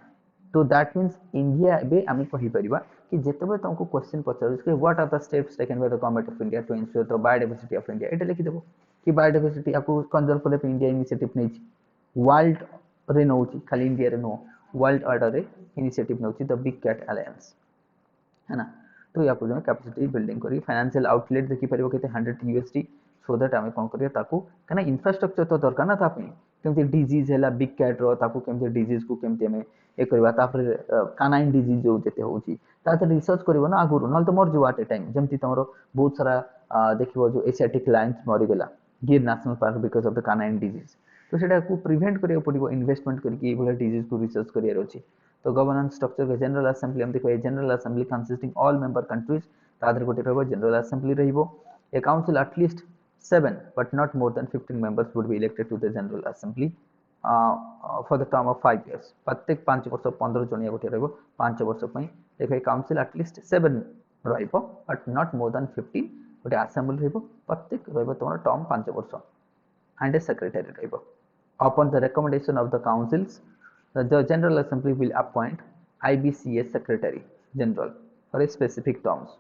तो दैट मींस इंडिया बे आमी कहि परिबा कि जेतबे तुमको क्वेश्चन पचार कि what are the steps taken by the government of India to ensure the biodiversity of India एटा लिखि देबो कि बायोडायवर्सिटी आपको कंजर्व करे पे इंडिया इनिशिएटिव नै छी वर्ल्ड रे नौची खाली इंडिया रे नो वर्ल्ड ऑर्डर रे इनिशिएटिव नौची द बिग कैट अलायंस है ना तो या को कैपेसिटी बिल्डिंग करी फाइनेंशियल आउटलेट देखि परिबो केते 100 यूएसडी सो दैट आमे कोन करिया ताको कना इंफ्रास्ट्रक्चर तो दरकार ना तापे केमते डिजीज हैला बिग कैट रो ताको केमते डिजीज को केमते हमें ए करबा तापर कानाइन डिजीज जो जेते होची ताते रिसर्च करबो ना आगुरु नल तो मर जुवा टाइम जेमति तमरो बहुत सारा देखिबो जो एशियाटिक लायंस मरि गेला Gir national park because of the canine disease तो सेटा को प्रिवेंट करियो पड़िबो इन्वेस्टमेंट करके ए बोला डिजीज को रिसर्च करिया रछि तो गवर्नेंस स्ट्रक्चर के जनरल असेंबली हम देखो general assembly consisting all member countries तादर गोटे रहबो जनरल असेंबली रहबो a council at least 7 but not more than 15 members would be elected to the general assembly for the term of 5 years प्रत्येक 5 वर्ष 15 जणिया गोटे रहबो 5 वर्ष पई देखो ए काउंसिल एटलीस्ट 7 रहबो but not more than 15 गोटे असेंबली रहबो प्रत्येक रहबो तमरा टर्म 5 वर्ष and a secretary रहबो upon the recommendation of the councils the general assembly will appoint IBCA secretary general for a specific terms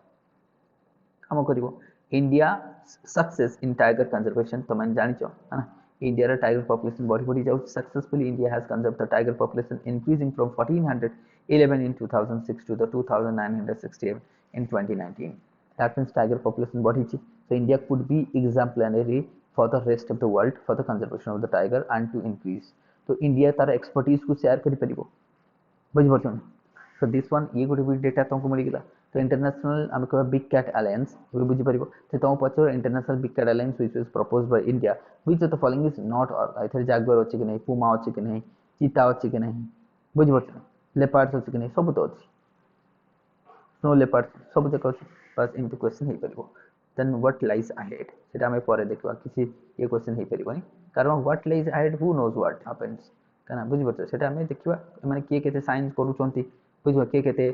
काम करिवो India success in tiger conservation तो मैं जानिचो है ना इंडिया रा टाइगर पॉपुलेशन बढ़ी बढ़ी जाउ successfully India has conserved the tiger population increasing from 1411 in 2006 to the 2968 in 2019 that means tiger population बढ़ी छि so India could be exemplary for the rest of the world for the conservation of the tiger and to increase तो India तार expertise को share करि परिबो बुझ परछन so this one ये गोटे भी डेटा तुमको मिल गेला तो इंटरनेशनल हम कह बिग कैट अलायंस ये बुझी परिबो से तुम पचर international big cat alliance which was proposed by India which of the following is not either jaguar अछि कि नहीं पुमा अछि कि नहीं चीता अछि कि नहीं बुझ परछन लेपर्ड्स अछि कि नहीं सब तो अछि स्नो लेपर्ड्स सब जक अछि बस इनटू क्वेश्चन हे परिबो देन व्हाट लाइज अहेड सेटा हमें परे देखबा किसी ये क्वेश्चन हे परिबोनी कारण what lies ahead who knows what happens काना बुझ परछ सेटा हमें देखबा माने के केते साइंस करूचंती बुझ के केते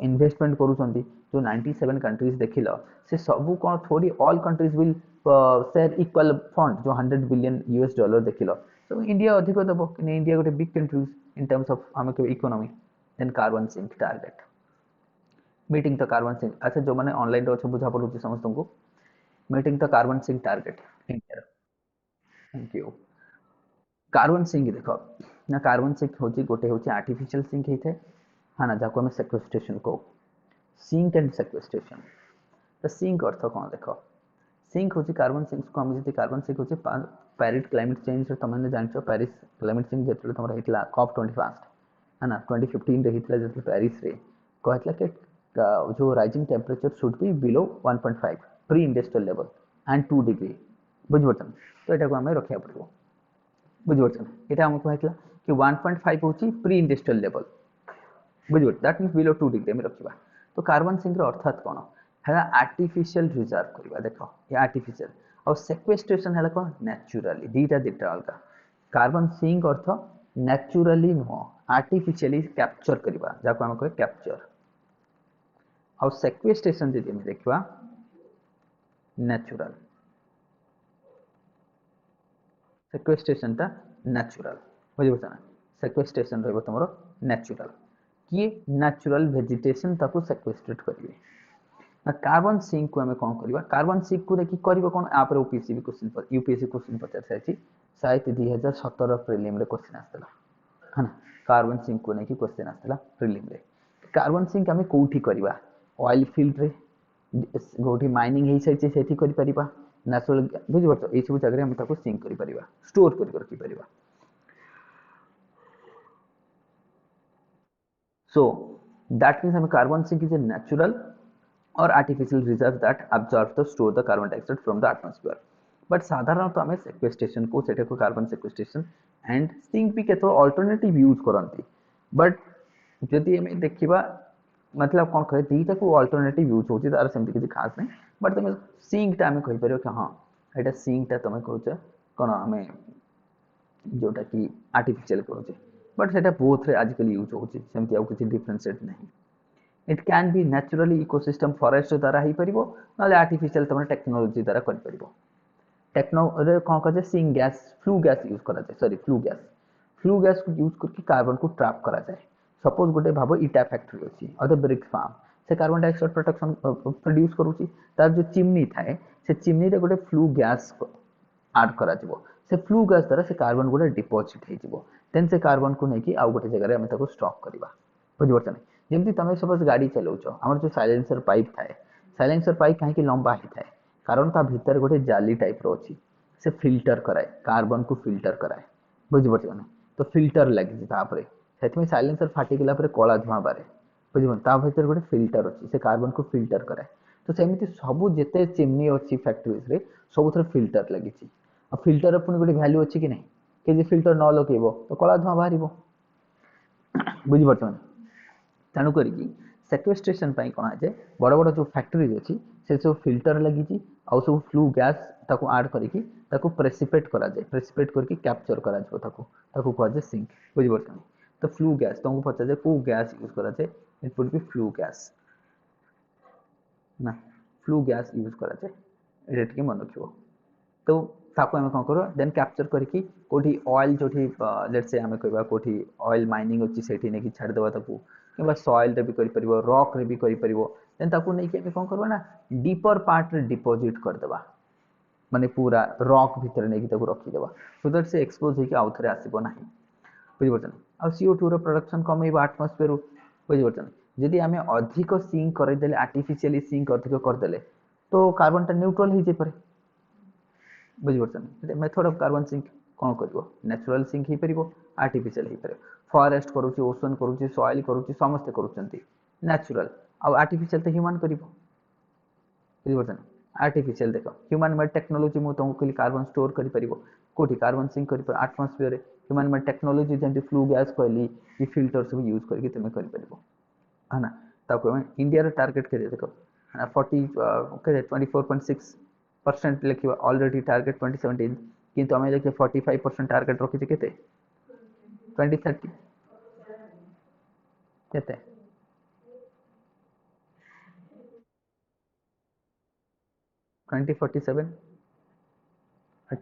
इन्वेस्टमेंट करूचंती जो 97 कंट्रीज देखिलो से सब कोन थोड़ी all countries will share equal fund जो 100 बिलियन यूएस डॉलर देखिलो तो इंडिया अधिक दबो कि इंडिया गोटे big countries in terms of हम के economy then carbon sink target meeting the carbon sink अच्छा जो माने ऑनलाइन रो बुझा पड़ुची समस्त को meeting the carbon sink target India thank you carbon sink देखो ना कार्बन सिंक होची गोटे होची आर्टिफिशियल सिंक हेथे हाना जाको हम सेक्वेस्ट्रेशन को सिंक एंड सेक्वेस्ट्रेशन तो सिंक अर्थ कौन देखो सिंक होची कार्बन सिंक को हम जति कार्बन सिंक होची पेरिस क्लाइमेट चेंज रे तमने जानछो पेरिस क्लाइमेट चेंज जेतले तमरा हेतला कॉप 21 हाना 2015 रे हेतला जेतले पेरिस रे कहतला के जो rising temperature should be below 1.5 pre industrial level and 2 degree बुझबतन तो एटा को हमें रखिया पड़बो बुझबतन एटा हम कहतला कि 1.5 होची प्री इंडस्ट्रियल लेवल बुझबत दैट मींस बिलो 2 डिग्री में रखिबा तो कार्बन सिंक रो अर्थात कोन है आर्टिफिशियल रिजर्व करबा देखो ये आर्टिफिशियल और सेक्वेस्ट्रेशन है कोन नेचुरली दीटा अलगा कार्बन सिंक अर्थ नेचुरली नो आर्टिफिशियली कैप्चर करबा जाको हम कहे कैप्चर और सेक्वेस्ट्रेशन जदि हम देखबा नेचुरल सेक्वेस्ट्रेशन ता नेचुरल बुझबत सेक्वेस्ट्रेशन रहबो तमरो नेचुरल किए नेचुरल वेजिटेशन ताको सेक्वेस्ट्रेट करिवे ना कार्बन सिंक को हमें कौन करबा कार्बन सिंक को देखि करबो कोन आ पर यूपीएससी क्वेश्चन पर यूपीएससी क्वेश्चन पचार साइछि शायद 2017 प्रीलिम रे क्वेश्चन आस्तला है ना कार्बन सिंक को नेकी क्वेश्चन आस्तला प्रीलिम रे कार्बन सिंक हमें कोठी करबा ऑयल फील्ड रे गोठी माइनिंग हे साइछि सेठी करि परिबा नेचुरल बुझ परतो ए सब जगह हम ताको सिंक करि परिबा स्टोर करि रखि परिबा so that means carbon sink is a natural or artificial reserve that absorbs the store the carbon dioxide from the atmosphere but साधारणतः हमें sequestration को सेटे को carbon sequestration and sink भी केतो alternative use करंती but जदि हमें देखिबा मतलब कोन कहे दीटा को alternative use होची तार सेमति किछि खास नै but तमे sink ता हमें कहि परियो कि हां एटा sink ता तमे कहउछ कोन हमें जोटा कि artificial करूचे but सेटा बोथ रे आजकल यूज होची सेमति आउ किछि डिफरेंशिएट नहीं it can be naturally ecosystem forest द्वारा ही परिबो नाले आर्टिफिशियल तमने टेक्नोलॉजी द्वारा कर परिबो टेक्नो रे कोन कजे sink gas flue gas use करा जाय सॉरी फ्लू गैस को यूज करके कार्बन को ट्रैप करा जाय सपोज गोटे भाबो इटा फैक्ट्री अछि अदर ब्रिक फार्म से कार्बन डाइऑक्साइड प्रोडक्शन प्रोड्यूस करूची तार जो चिमनी थाए से चिमनी रे गोटे फ्लू गैस ऐड करा जिवो से फ्लू गैस द्वारा से कार्बन गोटे डिपॉजिट हे जिवो देन से कार्बन को नेकी आउ गोटे जगह रे हम ताको स्टॉक करबा बुझबत नै जेमति तमे सपोज गाड़ी चलाउछो हमर जो साइलेंसर पाइप थाए साइलेंसर पाइप काहे कि लंबा ही थाए कारण ता भीतर गोटे जाली टाइप रो अछि से फिल्टर कराए कार्बन को फिल्टर कराए बुझबत नै तो फिल्टर लागि ता परे सेतमे साइलेंसर फाटी गेला परे कोला धुआं बारे बुझबन ता भीतर गोटे फिल्टर अछि से कार्बन को फिल्टर कराए तो सेमिति सब जेते चिमनी अछि फैक्ट्रीज रे सब थरे फिल्टर लागि छि आ फिल्टर अपन गोटे वैल्यू अछि कि नै के जे फिल्टर न लगेबो तो कोला धुआं बाहरिबो बुझी पारछन तेणु करिकी सेक्वेस्ट्रेशन पाई कोन है बड़ बड़ जो फैक्ट्रीज अच्छी से सब फिल्टर लगी आउ सब फ्लू गैस ताको ऐड करिकी ताको प्रेसिपिटेट करा जाए प्रेसिपिटेट करके कैप्चर करा जाए ताको कह जाए सिंक बुझी पारछन तो फ्लू गैस तुमको पचा जाए को गैस यूज करा जाए it would B flue gas ना फ्लू गैस यूज करा जाए ये टिके मन रखियो तो ताको हम कौन करो देन कैप्चर करके कोठी ऑयल जोठी लेट्स से हमें कहबा कोठी ऑयल माइनिंग अछि सेठी ने कि छाड़ देबा ताको किबा सॉइल रे भी करि परिबो रॉक रे भी करि परिबो देन ताको नै कि हमें कौन करबा ना डीपर पार्ट रे डिपॉजिट कर देबा माने पूरा रॉक भीतर नै कि ताको रखि देबा सो दैट से एक्सपोज हे कि आउथरे आसीबो नाही बुझि परछन आ CO2 रो प्रोडक्शन कमेबा एटमॉस्फेयर बुझि परछन यदि हमें अधिक सिंक कर देले आर्टिफिशियली सिंक अधिक कर देले तो कार्बन टा न्यूट्रल ही जे परे बुझि परछन मेथड ऑफ कार्बन सिंक कोन करबो नेचुरल सिंक ही परिबो आर्टिफिशियल ही परिबो फॉरेस्ट करूची ओशन करूची सॉइल करूची समस्त करूचंती नेचुरल आ आर्टिफिशियल तो ह्यूमन करिबो बुझि परछन आर्टिफिशियल देखो ह्यूमन मेड टेक्नोलॉजी मु तुमको खाली कार्बन स्टोर करि परिबो कोठी कार्बन सिंक करि पर एटमॉस्फेयर ह्यूमन मेड टेक्नोलॉजी जेंति फ्लू गैस कहली ये फिल्टर सब यूज करके तुम करि परिबो है ना ताको इंडिया रे टारगेट के देखो 24.6% लिखिबा ऑलरेडी टारगेट 2017 किंतु हमें देखिए 45% टारगेट रखी केते 2030 केते 2047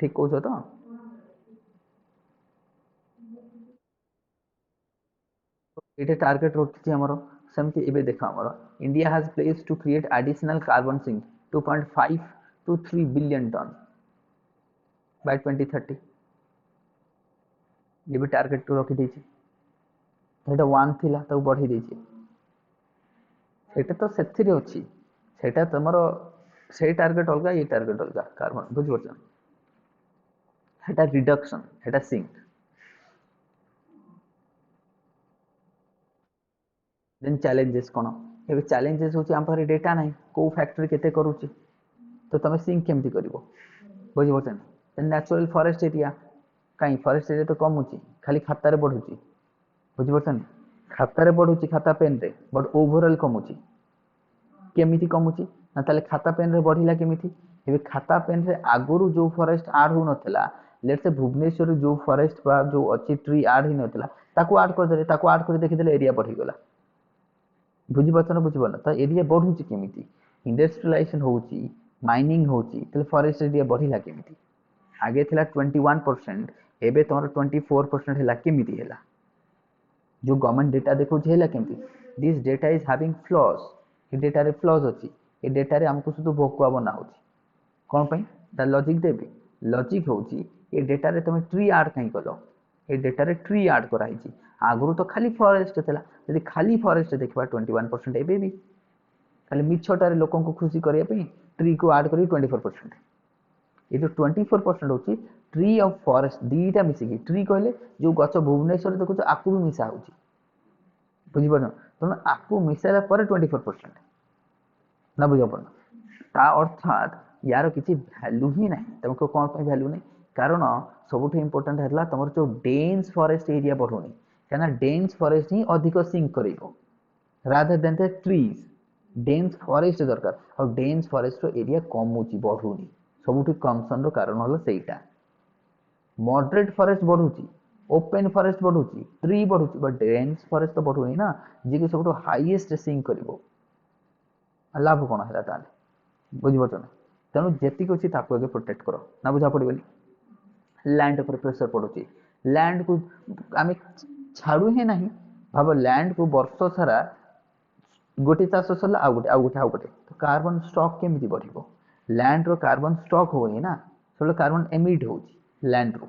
ठीक कहू तो ये टारगेट रखी हमर सेमती एबे देखो हमर India has place to create additional carbon sink 2.5 to 3 billion ton by 2030 ये भी टारगेट तो रखी देछि सेटा 1 थिला तो बढ़ी देछि सेटा तो सेथिरे अछि सेटा तमरो से टारगेट अलगा ये टारगेट अलगा कार्बन बुझ परछन सेटा रिडक्शन सेटा सिंक देन चैलेंजेस कोन एबे चैलेंजेस होछि हम पर डेटा नाही को फैक्ट्री केते करूछि तो तमे सिंक केमति करिवो बुझ परछन देन नेचुरल फॉरेस्ट एरिया काई फॉरेस्ट एरिया तो कम होछि खाली खाता रे बढ़ुछि बुझ परछन खाता रे बढ़ुछि खाता पेन रे बट ओवरऑल कम होछि केमिति कम होछि ना ताले खाता पेन रे बढ़िला केमिति एबे खाता पेन रे आगुरु जो फॉरेस्ट ऐड हो नथिला लेट्स से भुवनेश्वर जो फॉरेस्ट बा जो अछि ट्री ऐड ही नथिला ताको ऐड कर देले ताको ऐड कर देखि देले एरिया बढ़ी गेला बुझी परछन बुझी परला त एरिया बढ़ुछि केमिति इंडस्ट्रियलाइजेशन होछि माइनिंग होछि तले फॉरेस्ट एरिया बढ़िला केमिति आगे थिला 21% एबे तोर 24% हैला केमिति हैला जो गवर्नमेंट डेटा देखो हेला केमिति this data is having flaws ये डेटा रे फ्लॉज अछि ये डेटा रे हमको सुदु भोकुआ बना होछि कोन पई द लॉजिक देबे लॉजिक होछि ये डेटा रे तुम ट्री ऐड कहीं कलो ये डेटा रे ट्री ऐड कराई छी आगुरु तो खाली फॉरेस्ट थिला यदि खाली फॉरेस्ट देखबा 21% एबे भी खाली मिछटारे लोकन को खुशी करिया पे ट्री को ऐड करी 24% ये जो 24% होची ट्री ऑफ फॉरेस्ट दीटा मिसिकी ट्री कहले जो गछ भुवनेश्वर देखो तो आकु भी मिसा होची बुझी परन तो आकु मिसाला पर 24% ना बुझा परन ता अर्थात यार किसी वैल्यू ही नहीं तुमको कौन पे वैल्यू नहीं कारण सबुठ इंपोर्टेंट हैला तमर जो डेंस फॉरेस्ट एरिया बढ़ोनी काना डेंस फॉरेस्ट ही अधिक सिंक करिवो rather than the trees dense forest दरकार और डेंस फॉरेस्ट रो एरिया कम होची बढ़ोनी सबुठ कंसर्न रो कारण हलो सेटा मॉडरेट फॉरेस्ट बढ़ुची ओपन फॉरेस्ट बढ़ुची ट्री बढ़ुची बट डेंस फॉरेस्ट तो बढ़ुनी ना जे कि सबुठ हाईएस्ट सिंक करिवो लाभ कोन हैला ताले बुझि परछन तेणु जेतिक अच्छी ताको आगे प्रोटेक्ट करो ना बुझा पड़े लैंड पर प्रेशर पड़ुची लैंड को आम छाड़ू ही ना भाव लैंड को वर्ष सारा गोटे चाष सरला आउ गोटे तो कार्बन स्टॉक केमिति बढ़िबो लैंड रो कार्बन स्टॉक होई ना सब कार्बन एमिट होची लैंड रो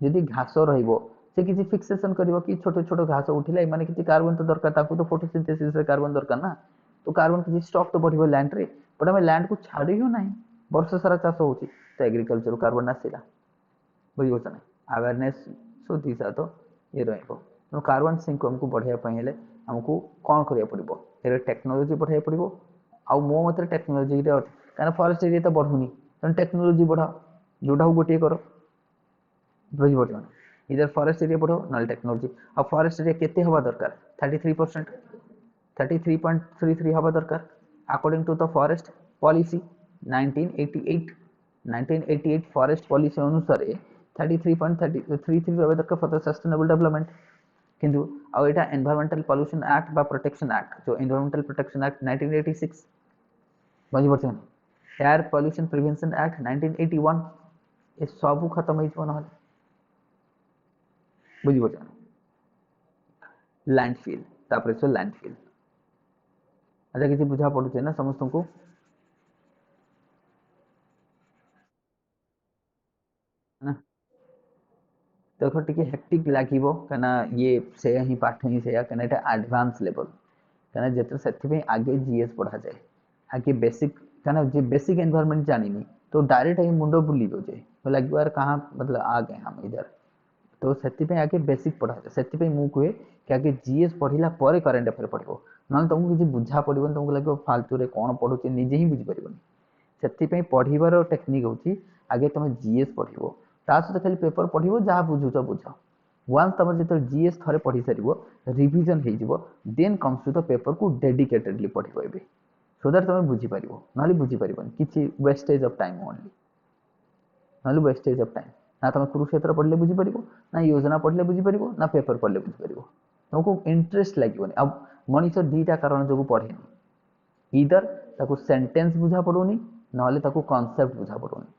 यदि घास रहिबो से किसी फिक्सेशन करिवो कि छोटे छोटे घास उठिला माने किछि कार्बन तो दरकार ताकू तो फोटोसिंथेसिस रे कार्बन दरकार ना तो कार्बन किछि स्टॉक तो बढ़िबो लैंड रे बट हम लैंड को छाड़ी हो ना वर्ष सारा चाष होची तो एग्रीकल्चर कार्बन आसीला बुझी परछन अवेयरनेस सो दिसा तो ये रहइबो तो कार्बन सिंक हमको बढ़िया पई हेले हमको कोन करिया पड़िबो ए टेक्नोलॉजी बढ़ाया पड़िबो आ मो मते टेक्नोलॉजी रे कारण फॉरेस्ट एरिया तो बढ़ुनी तो टेक्नोलॉजी बढ़ा जोटा गोटे करो बुझी परछन इधर फॉरेस्ट एरिया बढ़ो ना टेक्नोलॉजी और फॉरेस्ट एरिया केते हवा दरकार 33% 33.33 हवा दरकार according to the forest policy 1988 forest policy अनुसार 33.33 हवा दरकार फॉर द सस्टेनेबल डेवलपमेंट किंतु आ एटा एनवायरमेंटल पॉल्यूशन एक्ट बा प्रोटेक्शन एक्ट जो एनवायरमेंटल प्रोटेक्शन एक्ट 1986 बुझी परछन एयर पॉल्यूशन प्रिवेंशन एक्ट 1981 ए सब खत्म हो जइबो न बुझी परछन लैंडफिल तापर से लैंडफिल अच्छा किसी बुझा पड़ुचे ना समस्त को ना देखो टिके हेक्टिक लागिवो कना ये से ही पाठ ही से कना एटा एडवांस लेवल कना जेतर सेति पे आगे जीएस पढ़ा जाए आगे बेसिक कना जे बेसिक एनवायरनमेंट जानिनी तो डायरेक्ट ही मुंडो बुली हो जाए तो लागिवो यार कहां मतलब आ गए हम इधर तो सेति पे आगे बेसिक पढ़ा जाए सेति पे मु कहे कि आगे जीएस पढ़िला परे करंट अफेयर पढ़िबो न तुमको किसी बुझा पड़िबन तुमको लागिवो फालतू रे कोन पढुचे निजे ही बुझी परिबनी से पढ़िबार टेक्निक होची आगे तुम जीएस पढ़िबो ता सहित खाली पेपर पढ़िबो जहाँ बुझुच बुझ वन्स तुम जो जीएस थे पढ़ी सार रिविजन हो then comes to the paper को डेडिकेटेडली पढ़िबो एबे सो दैट तुम बुझीपार ना बुझीपार कि वेस्टेज ऑफ टाइम ओनली ना वेस्टेज ऑफ टाइम ना तुम कुरुक्षेत्र पढ़ले बुझीपार ना योजना पढ़ले बुझीपार ना पेपर पढ़ले बुझीपार तुमको इंटरेस्ट लगे अब मनीष दीटा कारण जो पढ़ेनि इधर ताको सेंटेंस बुझा पड़ूनी ना कॉन्सेप्ट बुझा पड़ूनी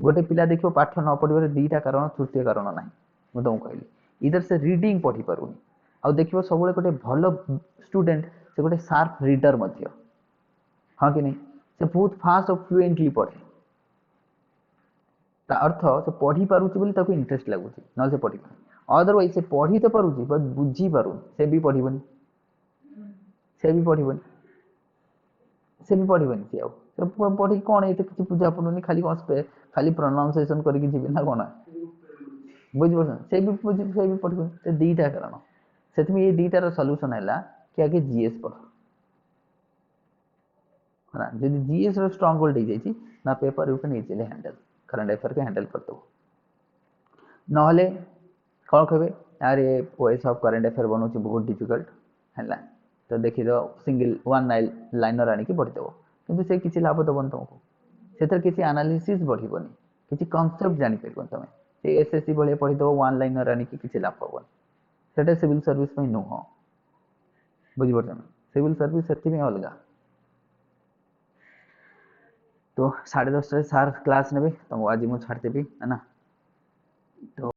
गोटे पिला देखो पाठ न पढ़िबार दीटा कारण तृतीय कारण ना मुझे तुमको कहली इधर से रीडिंग पढ़ी पारुनी आ देखिए सब गोटे भल स्टूडेंट से गोटे शार्प रीडर हाँ कि नहीं से बहुत फास्ट और फ्लुएंटली पढ़े ता अर्थ से पढ़ी पारुची बोली ताको इंटरेस्ट लगुची ना से पढ़ी अदरवाइज से पढ़ी तो पारुची बट बुझी पारुनी से भी पढ़िबनी से भी पढ़िबनी से भी पढ़िबनी सी आउ पढ़ी कौन ये किसी बुझा पड़ुनी खाली कौन खाली प्रोनाउंसिएशन करके जीवे ना कौन बुझी पार्छ से भी पढ़िबनी से दीटा कारण से ये दीटार सल्यूशन है कि आगे जीएस पढ़ ना जब जीएस स्ट्रांग होल्ड हो जाए ना paper you can easily handle current affair के हैंडल कर दो नहले कौन कहे यार ये ओएसहब करंट अफेयर बनाऊँ बहुत डिफिकल्ट है तो देखी दो सिंगल वन लाइनर आनिकी पढ़ीदेव कि से किसी लाभ दबन तुमको से किसी एनालिसिस बढ़िबनी किसी कॉन्सेप्ट जानी पार तुम से एसएससी भाई पढ़ीदेव वन लाइनर आनिकी किसी लाभ हेबन से सिविल सर्विस नुह बुझीपार सिविल सर्विस से अलग तो 10:30 सार क्लास ने तुमको आज मुझे छाड़देवी है ना तो